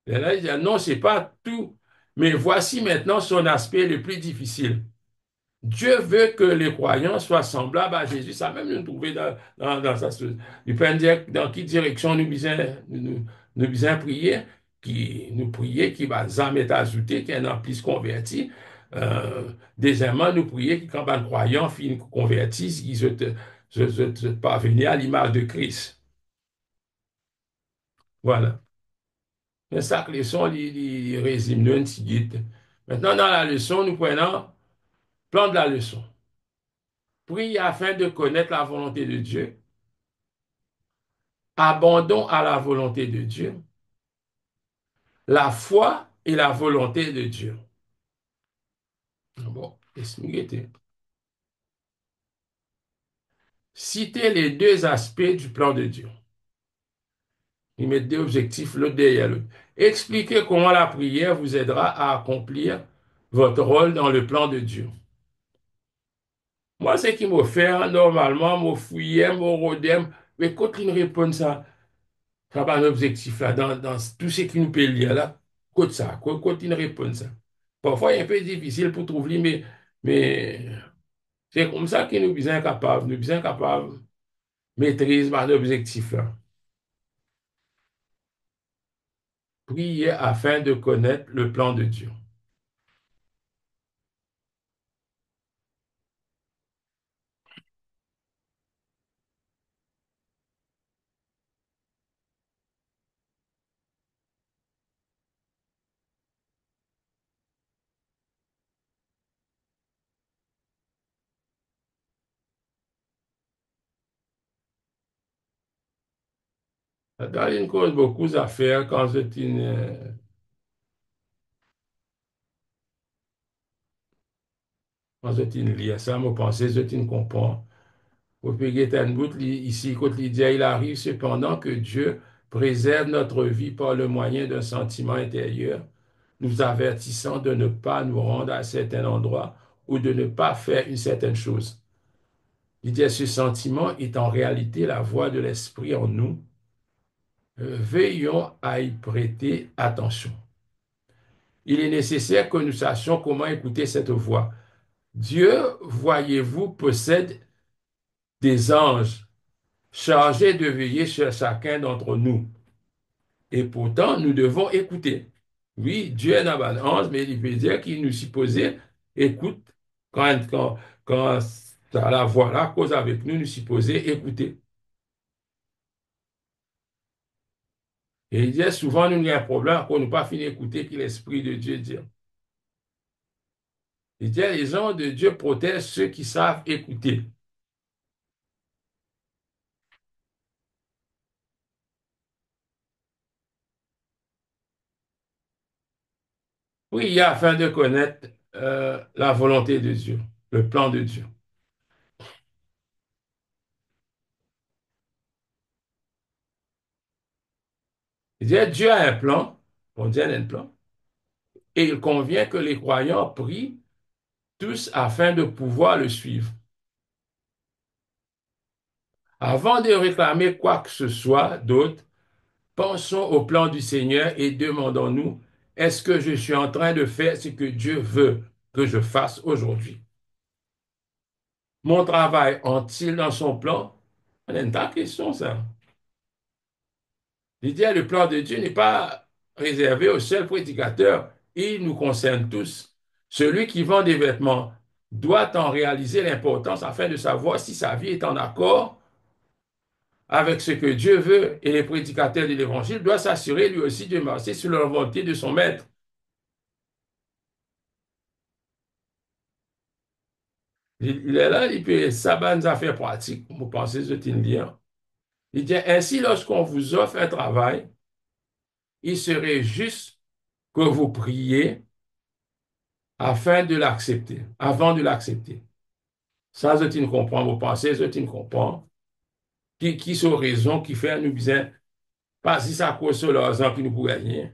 Et là, il dit, non, c'est pas tout. Mais voici maintenant son aspect le plus difficile. Dieu veut que les croyants soient semblables à Jésus. Ça même nous trouver dans sa chose. Il peut dire dans quelle direction nous besoin prier, qui nous prier, qui va jamais ajouter, qui est en plus converti. Deuxièmement, nous prions que quand un croyant finit convertisse, qu'il se parvenir à l'image de Christ. Voilà. C'est ça que leçon, il résume nous un petit guide. Maintenant, dans la leçon, nous prenons plan de la leçon. Prie afin de connaître la volonté de Dieu. Abandon à la volonté de Dieu. La foi et la volonté de Dieu. Bon, expliquez. Citez les deux aspects du plan de Dieu. Il met deux objectifs l'un derrière l'autre. Expliquez comment la prière vous aidera à accomplir votre rôle dans le plan de Dieu. Moi, ce qui me fait, hein, normalement, me fouiller, me rôder, mais quand il répond ça, ça va un objectif là, dans tout ce qui nous peut lire là, quand ça, quand il répond ça. Parfois, il est un peu difficile pour trouver, mais c'est comme ça que nous sommes capables de maîtriser un objectif là. Prier afin de connaître le plan de Dieu. Dans une cause beaucoup à faire quand je lis ça, je pense, je comprends. Au pays bout, ici, quand il dit, il arrive cependant que Dieu préserve notre vie par le moyen d'un sentiment intérieur, nous avertissant de ne pas nous rendre à certains endroits ou de ne pas faire une certaine chose. Il dit, ce sentiment est en réalité la voix de l'Esprit en nous. Veillons à y prêter attention. Il est nécessaire que nous sachions comment écouter cette voix. Dieu, voyez-vous, possède des anges chargés de veiller sur chacun d'entre nous. Et pourtant, nous devons écouter. Oui, Dieu n'a pas d'ange, mais il veut dire qu'il nous supposait écoute quand la voix là cause avec nous, nous supposait écouter. Et il dit souvent, nous avons un problème qu'on n'a pas fini d'écouter que l'Esprit de Dieu dit. Il dit, les gens de Dieu protègent ceux qui savent écouter. Oui, afin de connaître la volonté de Dieu, le plan de Dieu. Il dit, Dieu a un plan, bon Dieu a un plan, et il convient que les croyants prient tous afin de pouvoir le suivre. Avant de réclamer quoi que ce soit d'autre, pensons au plan du Seigneur et demandons-nous, est-ce que je suis en train de faire ce que Dieu veut que je fasse aujourd'hui? Mon travail entre-t-il dans son plan? C'est une ta question, ça. Je dis, le plan de Dieu n'est pas réservé aux seuls prédicateurs. Il nous concerne tous. Celui qui vend des vêtements doit en réaliser l'importance afin de savoir si sa vie est en accord avec ce que Dieu veut. Et les prédicateurs de l'Évangile doivent s'assurer lui aussi de marcher sur la volonté de son maître. Il est là, il peut savoir nos affaires pratiques. Vous pensez, je t'ai lien. Il dit, ainsi, lorsqu'on vous offre un travail, il serait juste que vous priez afin de l'accepter, avant de l'accepter. Ça, je ne comprends vos pensées, je ne comprends. Qui sont raisons qui fait nous bien, pas si ça cause sur l'argent qui nous pourrait rien,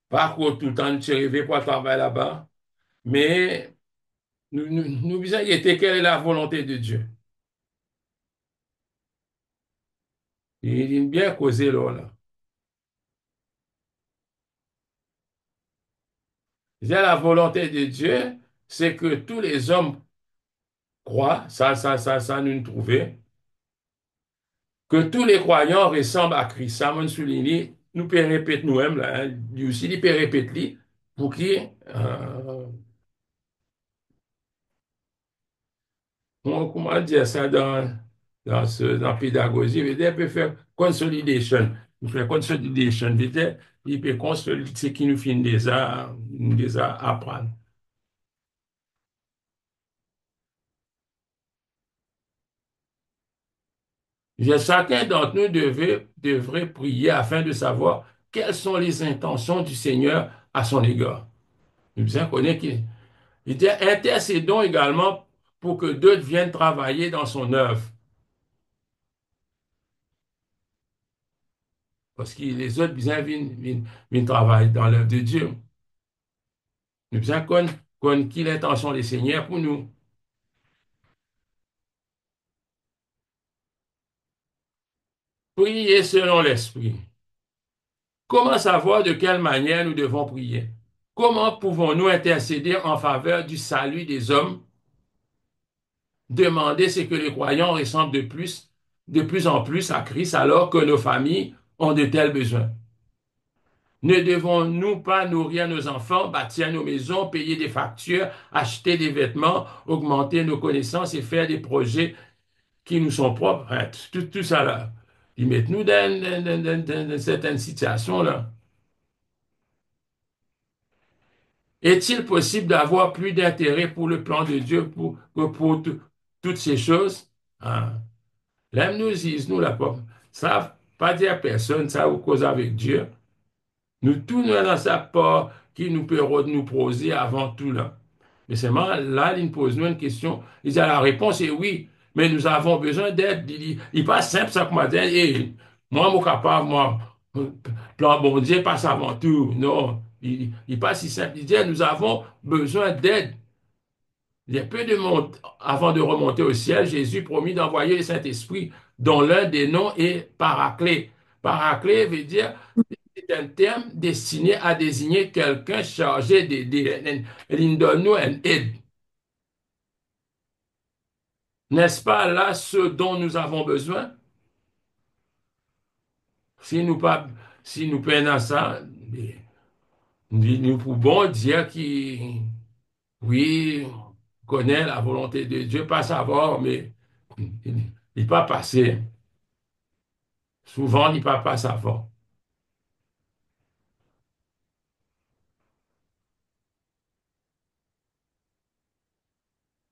pas que tout le temps nous rêver pour travailler là-bas, mais nous bien guetter quelle est la volonté de Dieu. Il est bien causé là. La volonté de Dieu, c'est que tous les hommes croient, ça, nous trouvons, que tous les croyants ressemblent à Christ. Ça, on souligne, nous pouvons répéter nous-mêmes, là, lui aussi, il peut répéter pour qui comment dire ça dans la pédagogie, veut dire, il peut faire consolidation. Il fait consolidation, veut dire, il peut consolider ce qui nous fait déjà apprendre. Chacun d'entre nous devrait prier afin de savoir quelles sont les intentions du Seigneur à son égard. Nous bien connaître qu'il il dit intercédons également pour que d'autres viennent travailler dans son œuvre. Parce que les autres viennent travailler dans l'œuvre de Dieu. Nous bien connaître qui l'intention des Seigneurs pour nous. Prier selon l'Esprit. Comment savoir de quelle manière nous devons prier? Comment pouvons-nous intercéder en faveur du salut des hommes? Demander ce que les croyants ressemblent de plus en plus à Christ alors que nos familles ont de tels besoins. Ne devons-nous pas nourrir nos enfants, bâtir nos maisons, payer des factures, acheter des vêtements, augmenter nos connaissances et faire des projets qui nous sont propres? Hein, tout ça là. Ils mettent nous dans certaines situations là. Est-il possible d'avoir plus d'intérêt pour le plan de Dieu que pour toutes ces choses? Hein? Là, nous disons, nous, la pauvre, ça pas dire à personne, ça vous cause avec Dieu. Nous, tout nous dans sa part qui nous peut nous poser avant tout là. Mais seulement là, il nous pose nous une question. Il dit, la réponse est oui, mais nous avons besoin d'aide. Il n'est pas simple ça comme dire, et moi, mon capable, moi, plan bon Dieu passe avant tout. Non, il n'est pas si simple. Il dit, nous avons besoin d'aide. Il y a peu de monde avant de remonter au ciel. Jésus promit d'envoyer le Saint-Esprit, dont l'un des noms est Paraclet. Paraclet veut dire, c'est un terme destiné à désigner quelqu'un chargé d'aider. Il donne nous une aide. N'est-ce pas là ce dont nous avons besoin? Si nous pas, si nous peinons ça, nous pouvons dire qu'il, oui, connaît la volonté de Dieu, pas savoir, mais il n'est pas passé. Souvent, il n'est pas savoir.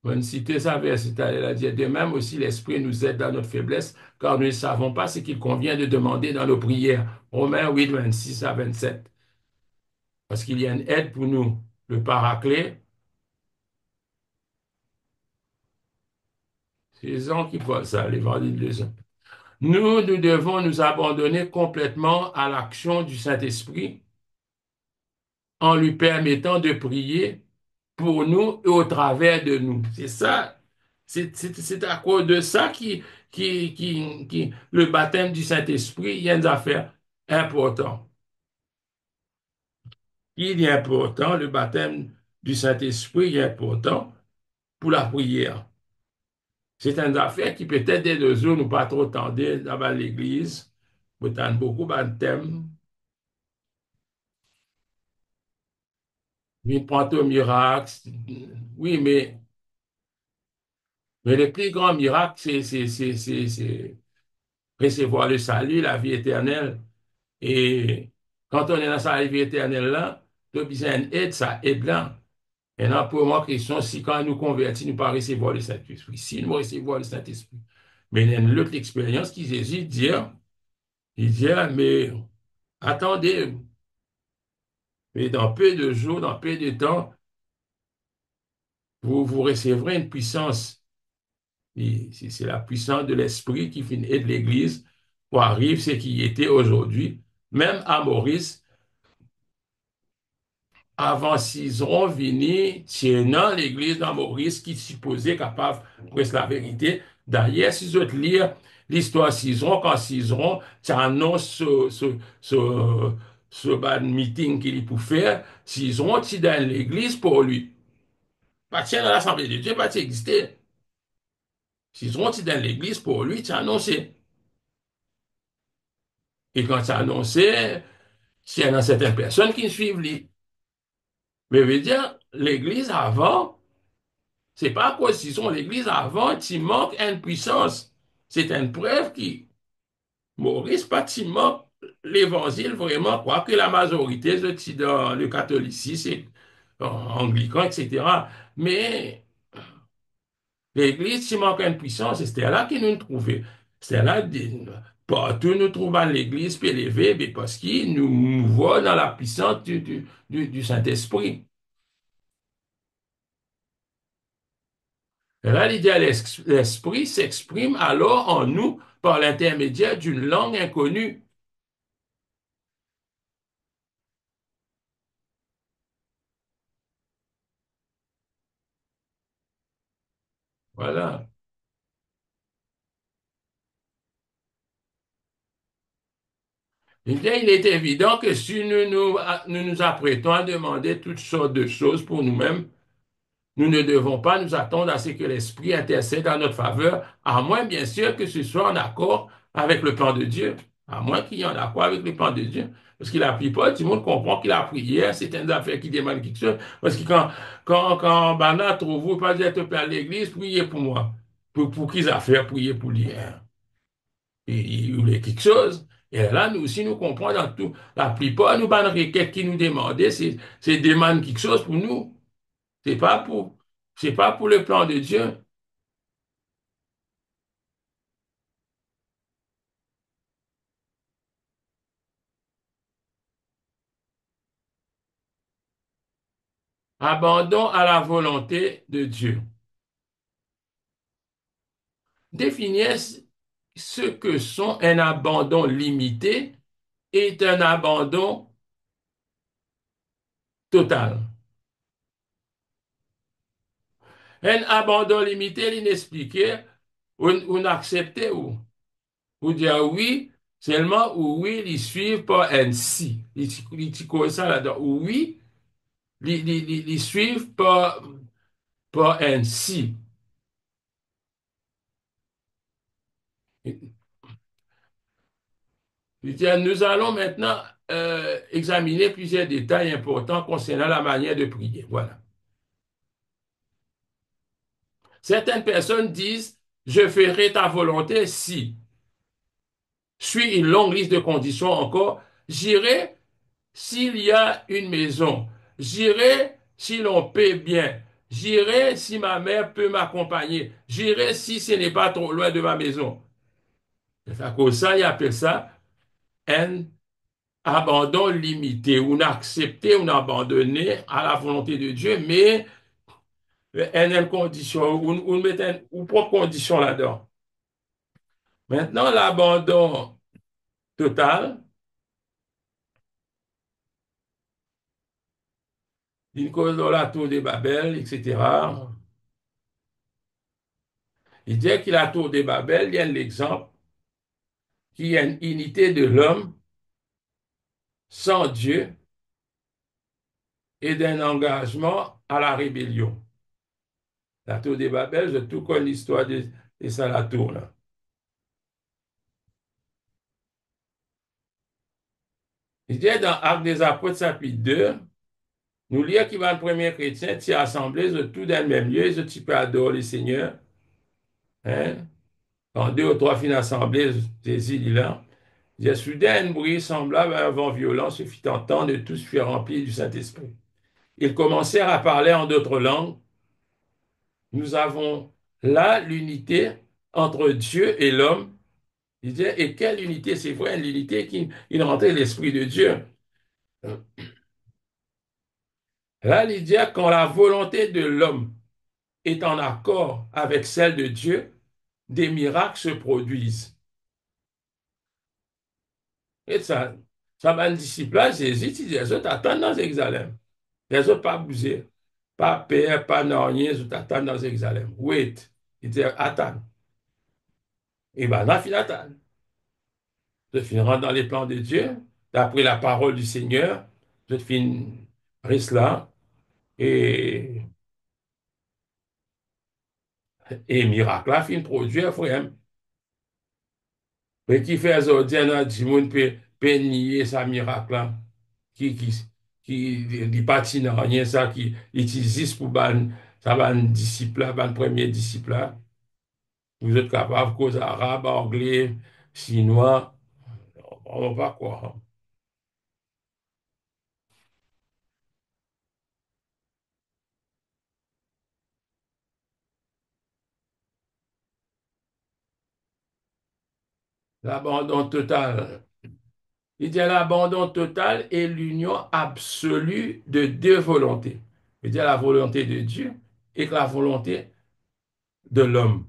Bonne cité sa elle a dit, de même aussi l'Esprit nous aide dans notre faiblesse, car nous ne savons pas ce qu'il convient de demander dans nos prières. Romains 8, 26 à 27. Parce qu'il y a une aide pour nous. Le Paraclet, c'est Jean qui parle ça, l'évangile de Jean. Nous devons nous abandonner complètement à l'action du Saint-Esprit en lui permettant de prier pour nous et au travers de nous. C'est ça, c'est à cause de ça le baptême du Saint-Esprit, il y a une affaire importante. Il est important, le baptême du Saint-Esprit est important pour la prière. C'est une affaire qui peut-être des deux jours nous pas trop tendez dans l'église, peut-être beaucoup de thèmes. Il prend au miracle. Oui, mais le plus grand miracle, c'est recevoir le salut, la vie éternelle. Et quand on est dans sa vie éternelle là, tu as besoin d'aide, ça aide là. Et là, pour moi, question, si quand nous convertis, nous pas recevoir le Saint-Esprit, si nous recevons le Saint-Esprit. Mais il y a une autre expérience qui Jésus dit, il dit, mais attendez, mais dans peu de jours, dans peu de temps, vous recevrez une puissance. C'est la puissance de l'Esprit qui finit de l'Église pour arriver ce qui était aujourd'hui. Même à Maurice, avant Cizeron venu, tiennant l'Église dans Maurice qui supposait capable de prêcher la vérité. D'ailleurs, si vous lire l'histoire de Cizeron, quand Cizeron annonce ce bad meeting qu'il est pour faire, Cizeron est dans l'Église pour lui. Pas tiens dans l'Assemblée de Dieu, pas exister. Cizeron est dans l'Église pour lui, tu annoncé. Et quand tu annoncé, s'il y a certaines personnes qui suivent lui. Mais veut dire, l'Église avant, C'est pas quoi s'ils sont l'église avant, il manque une puissance. C'est une preuve qui, Maurice, pas il manque l'évangile vraiment, quoi que la majorité, je dis dans le catholicisme, anglican, etc. Mais l'église, il manque une puissance, et c'était là qu'ils nous trouvaient. C'était là, partout nous trouvons l'église puis élevée, mais parce qu'il nous voit dans la puissance du Saint-Esprit. Et là, l'idée, l'esprit s'exprime alors en nous par l'intermédiaire d'une langue inconnue. Voilà. Eh bien, il est évident que si nous nous apprêtons à demander toutes sortes de choses pour nous-mêmes, nous ne devons pas nous attendre à ce que l'Esprit intercède en notre faveur, à moins, bien sûr, que ce soit en accord avec le plan de Dieu. À moins qu'il y ait en accord avec le plan de Dieu. Parce qu'il a pris pas, tout le monde comprend qu'il a prié, c'est une affaire qui demande quelque chose. Parce que quand Bana trouve, vous, pas dire, te à l'église, priez pour moi. Pour qu'ils affaires, prier pour lui. Hein. Il voulait quelque chose. Et là, nous aussi, nous comprenons dans tout. La plupart, nous, ban requêtes qui nous demandaient, c'est demande quelque chose pour nous. C'est pas pour, c'est pas pour le plan de Dieu. Abandon à la volonté de Dieu. Définissez ce que sont un abandon limité et un abandon total. Un abandon limité, l'inexpliqué, on accepte ou dire oui, seulement ou oui, ils suivent pas un si. Ils connaissent ça là-dedans. Oui, ils suivent pas un si. Nous allons maintenant examiner plusieurs détails importants concernant la manière de prier. Voilà. Certaines personnes disent, je ferai ta volonté si. Suis une longue liste de conditions encore. J'irai s'il y a une maison. J'irai si l'on paie bien. J'irai si ma mère peut m'accompagner. J'irai si ce n'est pas trop loin de ma maison. C'est à cause ça, ils appellent ça un abandon limité. On a accepté, on a abandonné à la volonté de Dieu, mais une condition, on met une propre condition là-dedans. Maintenant, l'abandon total, il cause de la tour de Babel, etc. Il dit que la tour de Babel, il y a l'exemple qu'il y a une unité de l'homme sans Dieu et d'un engagement à la rébellion. La tour de Babel, je tout connais l'histoire de ça, la tour, là. Il dit dans Actes des Apôtres, chapitre 2, nous lisons qu'il va le premier chrétien, t'y assemblé, de tout dans le même lieu, je t'y peux adorer le Seigneur. Hein? Quand deux ou trois fins assemblés, Jésus dit là, il y a soudain un bruit semblable à un vent violent se fit entendre et tous furent remplis du Saint-Esprit. Ils commencèrent à parler en d'autres langues. Nous avons là l'unité entre Dieu et l'homme. Il dit, et quelle unité? C'est vrai, l'unité qui il rentrait l'Esprit de Dieu. Là, il dit, quand la volonté de l'homme est en accord avec celle de Dieu, des miracles se produisent. Et ça va un disciple là, Jésus, il dit, les autres attendent dans Jérusalem. Les autres pas bouger. Pas père, pas non, rien, les autres attendent dans Jérusalem. Wait. Il dit, attends. Et bien, là, il attend. Je finirai dans les plans de Dieu, d'après la parole du Seigneur. Je finis là et, et miracle là, fin produire, frère. Mais qui fait aujourd'hui, du monde peut nier ça miracle là, qui, qui, qui dit pas rien, ça, qui utilise pour ban. Ça va un disciple là, va un premier disciple là. Vous êtes capable de causer arabe, anglais, chinois. On va quoi. L'abandon total. Il dit l'abandon total et l'union absolue de deux volontés. Il dit la volonté de Dieu et la volonté de l'homme.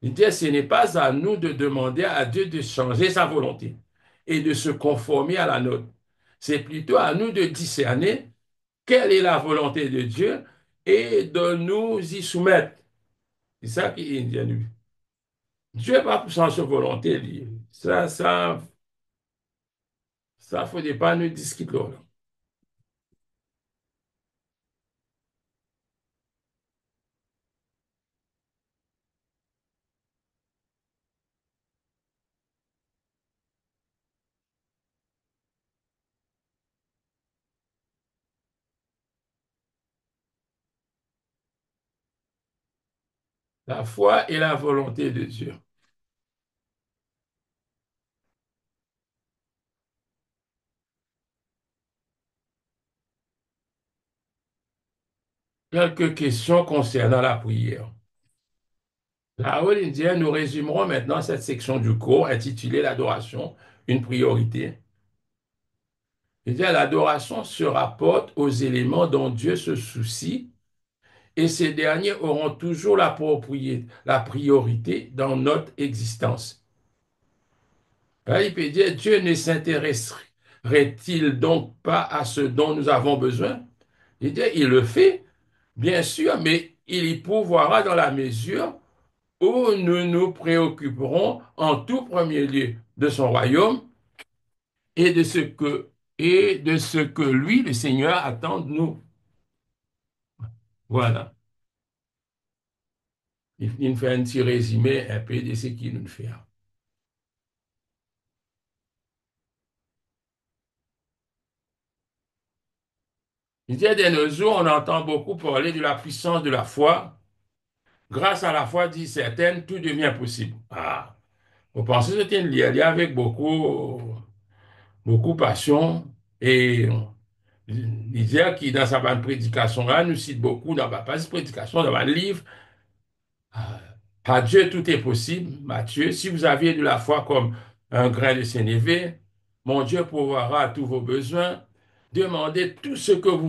Il dit ce n'est pas à nous de demander à Dieu de changer sa volonté et de se conformer à la nôtre. C'est plutôt à nous de discerner quelle est la volonté de Dieu et de nous y soumettre. C'est ça qui est indien, lui. Dieu n'est pas pour changer sa volonté, lui. Ça, faut pas nous discuter là. La foi et la volonté de Dieu. Quelques questions concernant la prière. Là-haut, l'Indien, nous résumerons maintenant cette section du cours intitulée L'adoration, une priorité. Il dit l'adoration se rapporte aux éléments dont Dieu se soucie et ces derniers auront toujours la priorité dans notre existence. Là, il peut dire Dieu ne s'intéresserait-il donc pas à ce dont nous avons besoin? Il dit il le fait, bien sûr, mais il y pourvoira dans la mesure où nous nous préoccuperons en tout premier lieu de son royaume et de ce que, et de ce que lui, le Seigneur, attend de nous. Voilà. Il fait un petit résumé un peu de ce qu'il nous fait. Il dit, de nos jours, on entend beaucoup parler de la puissance de la foi. Grâce à la foi, dit certaines, tout devient possible. Ah, vous pensez que c'était une liée avec beaucoup passion et l'idée qui, dans sa bonne prédication, là, nous cite beaucoup dans ma pas prédication, dans un livre, à Dieu, tout est possible, Matthieu. Si vous aviez de la foi comme un grain de sénévé, mon Dieu pourvoira à tous vos besoins. Demandez tout ce que vous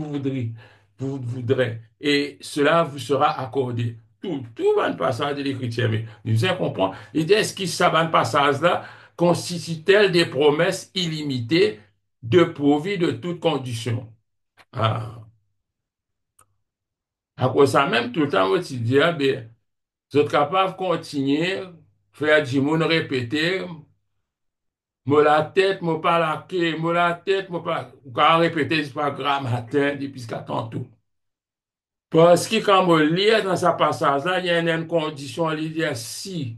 voudrez, et cela vous sera accordé. Tout va passage de l'Écriture, mais nous devons comprendre. L'idée, est-ce que ça va passage-là constitue-t-elle des promesses illimitées de pourvu de toutes conditions? Ah. À cause de ça, même tout le temps, moi, tu dis, ah, ben, vous êtes capable de continuer, faire du monde répéter, me la tête, me pas la queue, me la tête, me pas. Ou quand répéter, c'est pas grave matin, depuis qu'à tout. Parce que quand on lit dans ce passage-là, il y a une condition, il dit si,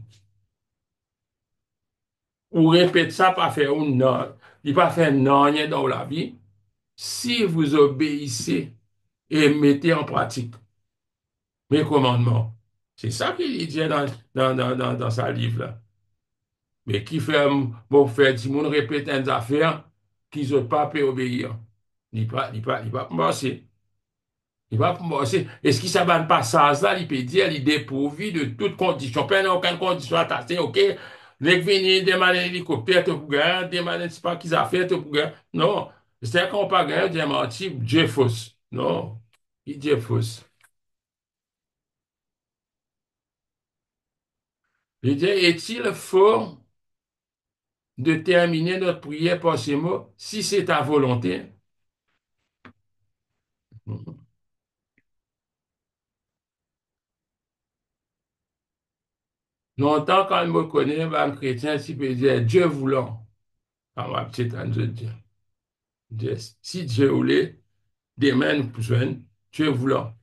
ou répète ça, pas faire un non, il pas faire non, rien dans la vie, si vous obéissez et mettez en pratique mes commandements. C'est ça qu'il dit dans sa livre-là. Mais qui fait, bon, faire du monde répéter des affaires qu'ils n'ont pas pu obéir. Il va penser. Il va penser. Est-ce qu'il s'abandonne pas passage là, il peut dire, il est dépourvu de toute condition. Pas aucune condition attachée, ok? Les venir demander un hélicoptère, tu peux gagner, demander, je sais pas qu'ils ont fait, tu peux gagner. Non. C'est qu'on pas gagner, Dieu menti, Dieu fausse. Non. Il dit fausse. Il dit, est-il faux de terminer notre prière par ces mots, si c'est ta volonté? Longtemps, quand il me connaît, un chrétien, il peut dire Dieu voulant. Ah, ma petite Anne, je dis, si Dieu voulait, demain nous besoin, Dieu voulant.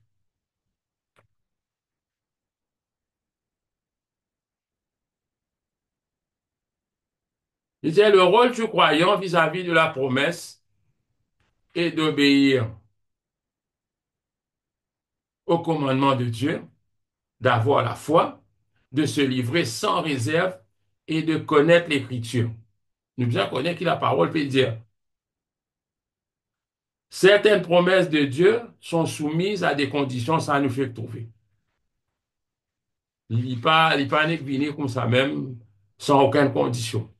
Il dit le rôle du croyant vis-à-vis de la promesse est d'obéir. au commandement de Dieu, d'avoir la foi, de se livrer sans réserve et de connaître l'Écriture. Nous devons connaître qui la parole peut dire. Certaines promesses de Dieu sont soumises à des conditions, ça nous fait trouver. Il n'est pas venu comme ça même, sans aucune condition.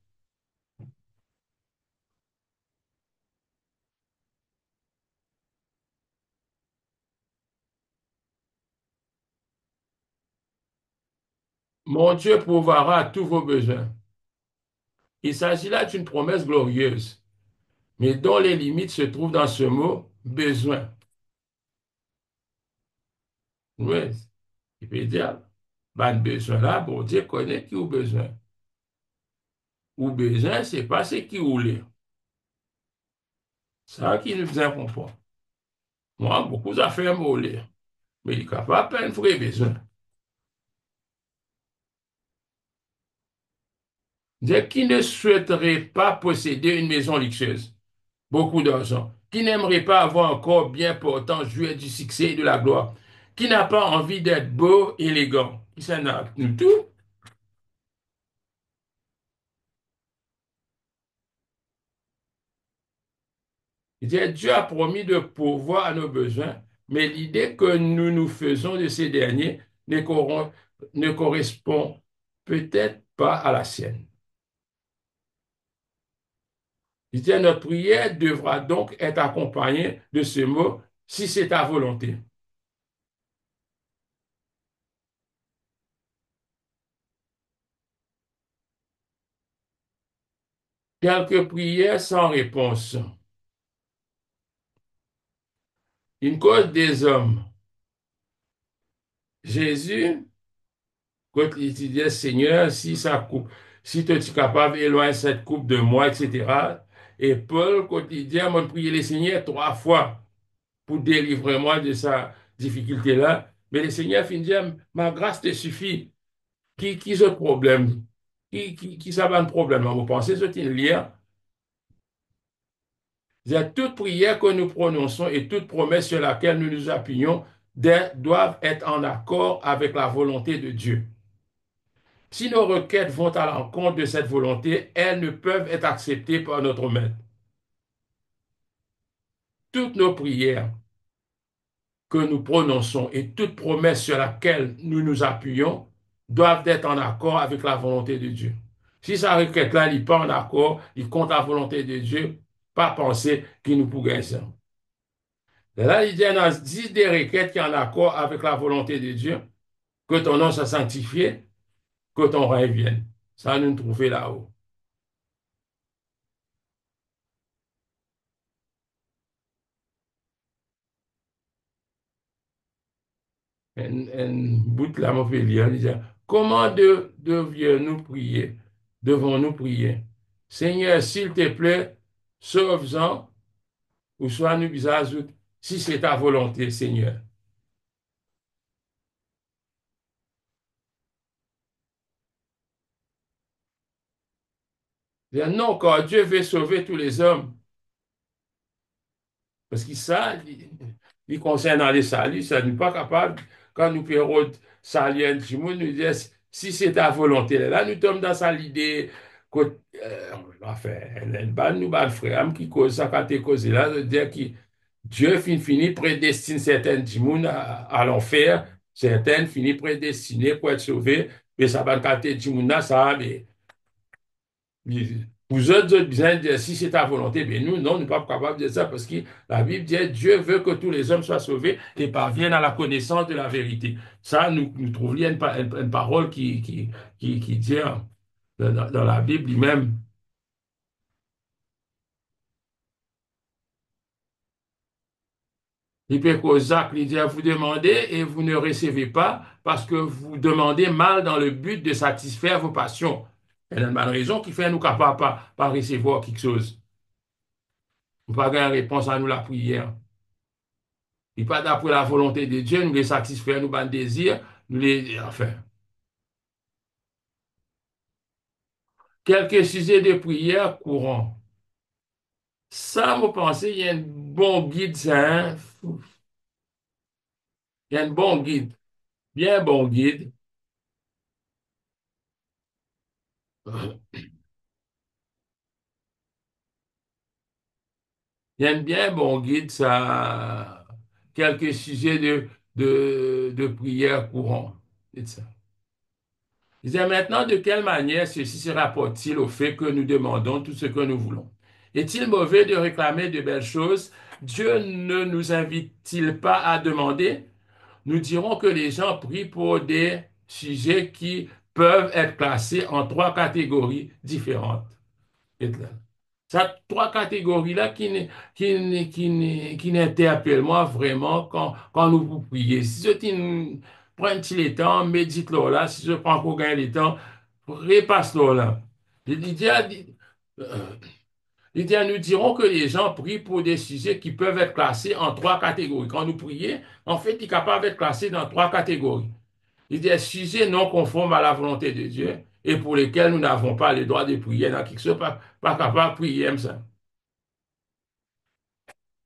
Mon Dieu pourvoira à tous vos besoins. Il s'agit là d'une promesse glorieuse, mais dont les limites se trouvent dans ce mot besoin. Oui, il peut dire, ben, besoin là, bon Dieu connaît qui a besoin. Ou besoin, c'est pas ce qui voulait. Ça qui nous comprend. Moi, beaucoup d'affaires m'ont mais il est capable de faire besoin. Dire qui ne souhaiterait pas posséder une maison luxueuse, beaucoup d'argent, qui n'aimerait pas avoir un corps bien portant, jouir du succès et de la gloire, qui n'a pas envie d'être beau, élégant, qui s'en a, nous tous. Il dit, Dieu a promis de pourvoir à nos besoins, mais l'idée que nous nous faisons de ces derniers ne correspond peut-être pas à la sienne. Il dit, notre prière devra donc être accompagnée de ce mot, si c'est ta volonté. Quelques prières sans réponse. Une cause des hommes. Jésus, quand il disait, Seigneur, si ça coupe, si tu es capable d'éloigner cette coupe de moi, etc. Et Paul, quand il dit, moi, prier le Seigneur 3 fois pour délivrer moi de sa difficulté-là. Mais le Seigneur finit de dire, ma grâce te suffit. Qui ce problème? Qui ça va un problème? Vous pensez, c'est une lien? C'est toute prière que nous prononçons et toute promesse sur laquelle nous nous appuyons doivent être en accord avec la volonté de Dieu. Si nos requêtes vont à l'encontre de cette volonté, elles ne peuvent être acceptées par notre maître. Toutes nos prières que nous prononçons et toute promesse sur laquelle nous nous appuyons doivent être en accord avec la volonté de Dieu. Si sa requête-là n'est pas en accord, il compte la volonté de Dieu, pas penser qu'il nous pourrait ça. Et là, il dit, dans 10 des requêtes qui sont en accord avec la volonté de Dieu, que ton nom soit sanctifié, que ton règne vienne. Ça, nous trouver là-haut. Un bout là, mon frère, il dit, comment devions-nous prier? Devons-nous prier? Seigneur, s'il te plaît, sauve-en, ou soit nous bizarres, si c'est ta volonté, Seigneur. Il dit, non, car Dieu veut sauver tous les hommes. Parce que ça, il concerne dans les saluts, ça n'est pas capable, quand nous payons salut un petit monde, nous disons, si c'est ta volonté, là, nous tombons dans ça l'idée, que, enfin, nous, frère, qui cause ça, quand tu cause là, de dire que Dieu finit prédestine certaines du monde à l'enfer, certaines finit prédestinées pour être sauvées, mais ça va quand du monde là, ça, mais vous autres bien dire si c'est ta volonté, mais nous, non, nous ne sommes pas capables de dire ça parce que la Bible dit Dieu veut que tous les hommes soient sauvés et parviennent à la connaissance de la vérité. Ça, nous trouvons une parole qui dit dans la Bible lui-même. Il peut causer Jacques, il dit vous demandez et vous ne recevez pas parce que vous demandez mal dans le but de satisfaire vos passions. Il y a une bonne raison qui fait nous capables de pas recevoir quelque chose. Nous pas gagner réponse à nous la prière. Il pas d'après la volonté de Dieu, nous les satisfaire, nous ban désir, nous les, enfin. Quelques sujets de prière courants. Ça, vous pensez, il y a un bon guide, ça, hein? Il y a un bon guide, bien bon guide. Il y a un bien bon guide, ça, quelques sujets de prière courant. C'est ça. Il disait maintenant, de quelle manière ceci se rapporte-t-il au fait que nous demandons tout ce que nous voulons? Est-il mauvais de réclamer de belles choses? Dieu ne nous invite-t-il pas à demander? Nous dirons que les gens prient pour des sujets qui peuvent être classés en trois catégories différentes. Ça, trois catégories-là qui n'interpellent moi vraiment quand nous vous priez. Si je prends un petit temps, médite-le là. Si je prends encore gagner le temps, repasse-le là. Euh, Lydia, nous dirons que les gens prient pour des sujets qui peuvent être classés en trois catégories. Quand nous prions, en fait, il est capable d'être classé dans trois catégories. Il y a des sujets non conformes à la volonté de Dieu et pour lesquels nous n'avons pas le droit de prier. Il y en a qui ne sont pas capables de prier comme ça.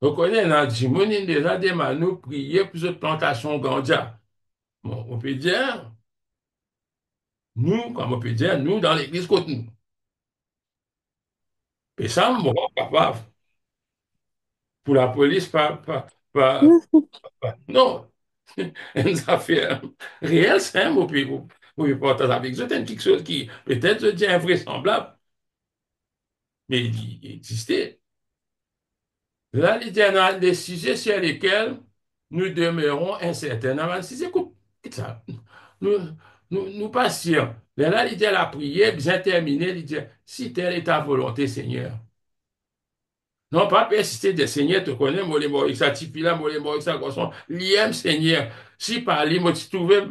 Vous connaissez, dans Jimouni, déjà, des nous prier pour cette plantation ganja. Bon, on peut dire, nous, comme on peut dire, nous, dans l'église côte nous. Et ça, bon, capable. Pour la police, non. Une affaire réelle, c'est un mot, puis vous partagez avec eux, c'est quelque chose qui, peut-être, je dis invraisemblable, mais il existait. Là, il y a des sujets sur lesquels nous demeurons incertains. Non, si c'est ça, nous, nous passions. Là, il dit la prière, bien terminée, il dit, si telle est ta volonté, Seigneur. Non, pas persister des Seigneur, tu connais, moi, les morts, ça, tipi là, moi, les morts, ça, garçon, l'IM, Seigneur. Si par lui, moi, tu trouvais,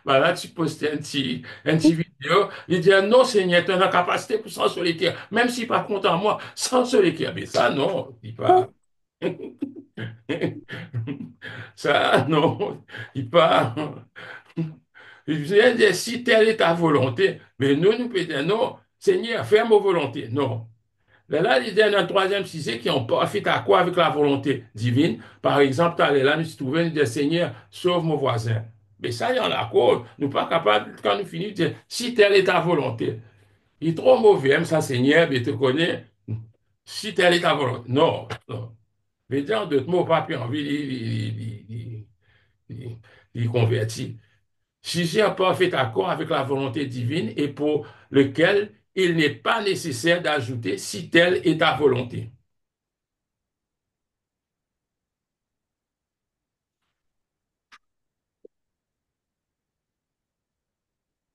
bah là, tu postais un petit vidéo, il dit, non, Seigneur, tu as la capacité pour sans solitaire, même si pas content moi, sans solitaire. Mais ça, non, il dit pas. Ça, non, il part. Il vient dire, si telle est ta volonté, mais nous pouvons dire, non, Seigneur, fais ma volonté. Non. Mais là, il y a un troisième sujet qui ont pas fait à quoi avec la volonté divine. Par exemple, tu là, nous se trouvons, nous disons, Seigneur, sauve mon voisin. Mais ça, il y en a quoi? Nous pas capables, quand nous finissons, de dire, si telle est ta volonté. Il est trop mauvais, hein, ça, Seigneur, mais tu connais, si telle est ta volonté. Non, non. Mais dans d'autres mots, pas plus envie, il convertit. Si j'ai un parfait accord avec la volonté divine et pour lequel il n'est pas nécessaire d'ajouter si telle est ta volonté.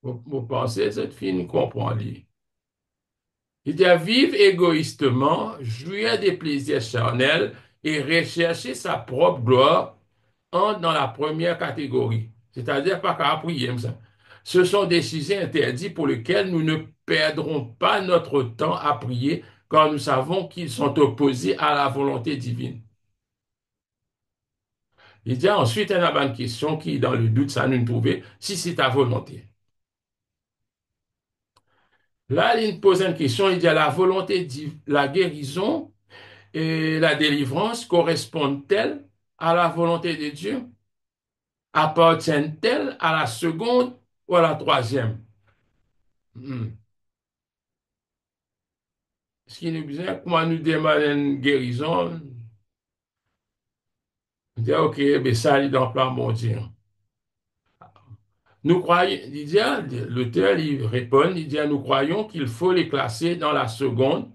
Vous pensez, cette fille nous comprend, lui. Il dit à vivre égoïstement, jouir des plaisirs charnels et rechercher sa propre gloire entre dans la première catégorie. C'est-à-dire pas qu'à prier, ça. Ce sont des sujets interdits pour lesquels nous ne perdrons pas notre temps à prier quand nous savons qu'ils sont opposés à la volonté divine. Il dit ensuite, il y a une question qui, dans le doute, ça nous trouver si c'est ta volonté. Là, il pose une question, il dit la volonté, la guérison et la délivrance correspondent-elles à la volonté de Dieu? Appartiennent-elles à la seconde ou à la troisième? Hmm. Ce qui nous dit, comment nous demande une guérison, on dit, OK, mais ça, il est dans le plan mondial. Nous croyons, il dit, l'auteur, il répond, il dit, nous croyons qu'il faut les classer dans la seconde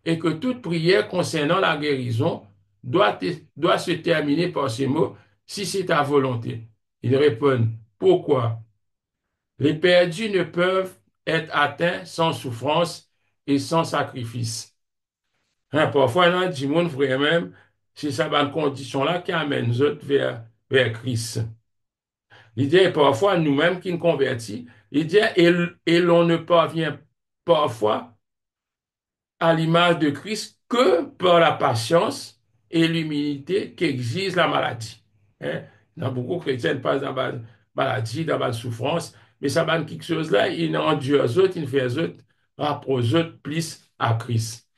et que toute prière concernant la guérison doit se terminer par ces mots, si c'est ta volonté. Il répond, pourquoi? Les perdus ne peuvent être atteints sans souffrance et sans sacrifice. Hein, parfois, il y a des gens vraiment, c'est ça, une condition-là qui amène les autres vers Christ. Il dit, parfois, nous-mêmes qui nous convertis, il dit, et l'on ne parvient parfois à l'image de Christ que par la patience et l'humilité qu'exige la maladie. Hein? Dans beaucoup de chrétiens passent dans la maladie, dans la souffrance, mais ça va quelque chose là, il endure aux autres, il fait aux autres, rapproche aux autres plus à Christ.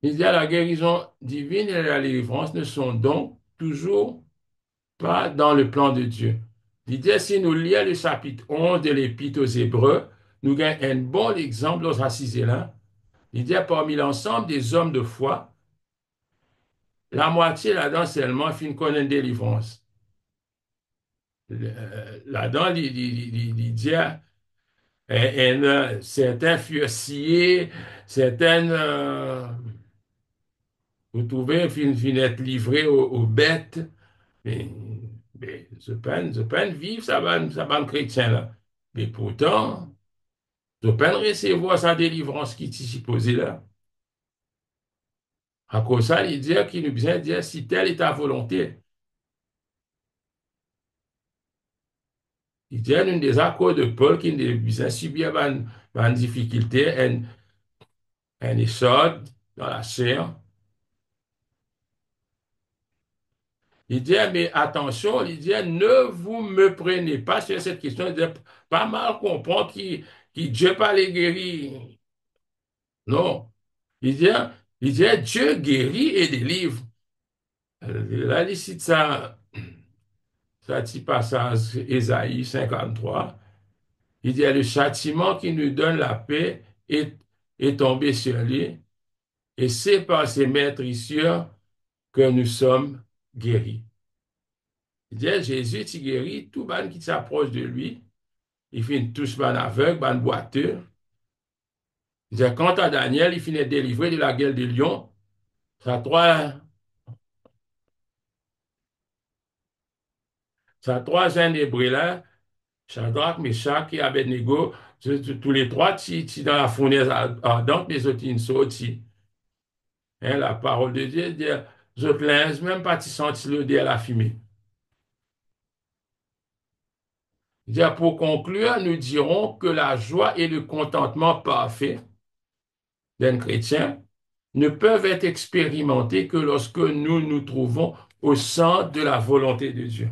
Il dit la guérison divine et la délivrance ne sont donc toujours pas dans le plan de Dieu. Il dit, si nous lisons le chapitre 11 de l'Épître aux Hébreux, nous avons un bon exemple dans ce là. Il dit, parmi l'ensemble des hommes de foi, la moitié là-dedans seulement fin connaît une délivrance. Là-dedans, il dit, certains furent sciés, certaines, vous trouvez, fin être livrés aux bêtes. Mais, mais je peine vivre ça va chrétien là. Mais pourtant, je peine recevoir sa délivrance qui t'y supposée là. À cause de ça, il dit qu'il nous vient dire si telle est ta volonté. Il dit une des accords de Paul qui nous vient subir une difficulté, un essor dans la chair. Il dit, mais attention, il dit, ne vous me prenez pas sur cette question. Il dit, pas mal comprendre qui Dieu pas les guérir. Non. Il dit, il dit, Dieu guérit et délivre. Là, il cite ça petit passage, Ésaïe 53. Il dit, le châtiment qui nous donne la paix est tombé sur lui, et c'est par ses maîtrissures que nous sommes guéris. Il dit, Jésus, tu guéris tout le monde qui s'approche de lui. Il finit tous ban aveugle, ban boiteux. Il dit, quant à Daniel, il finit délivré de la gueule de lion. Ça trois jeunes Hébreux là, Shadrach, Meshach et Abednego, tous les trois, dans la fournaise ardente, les autres, ils sont sortis. Hein, la parole de Dieu dit, je plains, même pas tu sens l'odeur de la fumée. Il dit, pour conclure, nous dirons que la joie et le contentement parfait d'un chrétien ne peuvent être expérimentés que lorsque nous nous trouvons au centre de la volonté de Dieu.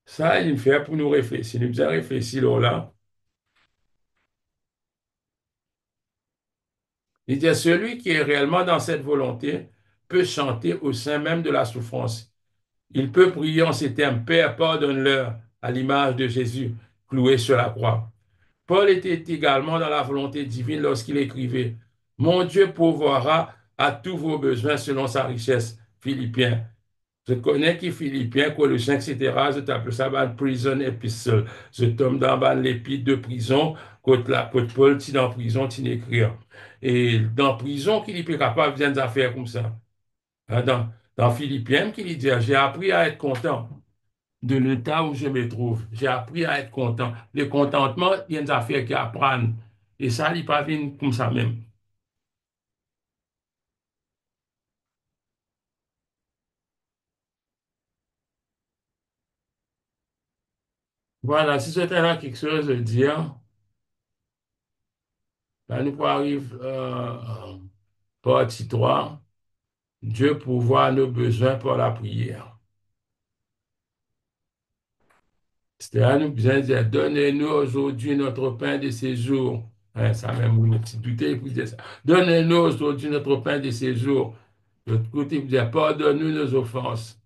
Ça, il me fait pour nous réfléchir. Il nous a réfléchi là. Il dit, celui qui est réellement dans cette volonté peut chanter au sein même de la souffrance. Il peut prier en ces termes, Père, pardonne-leur, à l'image de Jésus, cloué sur la croix. Paul était également dans la volonté divine lorsqu'il écrivait, Mon Dieu pourvoira à tous vos besoins selon sa richesse. Philippiens. Je connais qui Philippiens, Colossiens, etc. Je t'appelle ça une prison epistle. Je tombe dans l'épître de prison, côte Paul, tu dans prison, tu n'écris. Et dans prison, qu'il est capable de faire des affaires comme ça. Hein, dans Philippiens, qu'il dit, j'ai appris à être content de l'état où je me trouve. J'ai appris à être content. Le contentement, il y a des affaires qui apprennent. Et ça, il pas venir comme ça même. Voilà, si c'était là quelque chose à dire, là, nous arriver partie 3. Dieu pourvoit nos besoins par la prière. C'est-à-dire, nous besoin de dire, donnez-nous aujourd'hui notre pain de ces jours. Hein, ça même, vous petit douter, vous dire ça. Donnez-nous aujourd'hui notre pain de ces jours. De l'autre côté, vous dire, pardonne-nous nos offenses.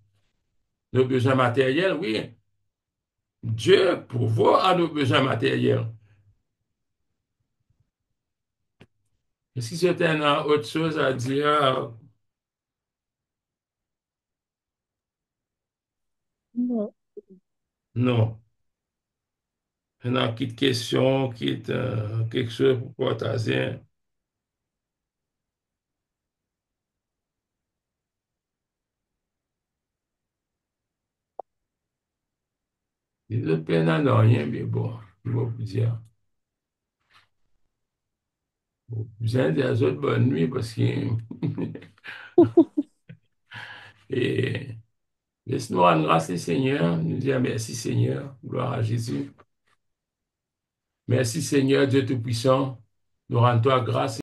Nos besoins matériels, oui. Dieu pourvoit à nos besoins matériels. Est-ce que c'est une autre chose à dire? Non. Non. Une petite question, quitte quelque chose pour partager. Il ne peine à rien, mais bon, je vais vous dire. Vous avez des autres bonnes nuits parce que. Et laisse-nous rendre grâce au Seigneur, nous dire merci Seigneur, gloire à Jésus. Merci Seigneur, Dieu Tout-Puissant, nous rendons toi grâce.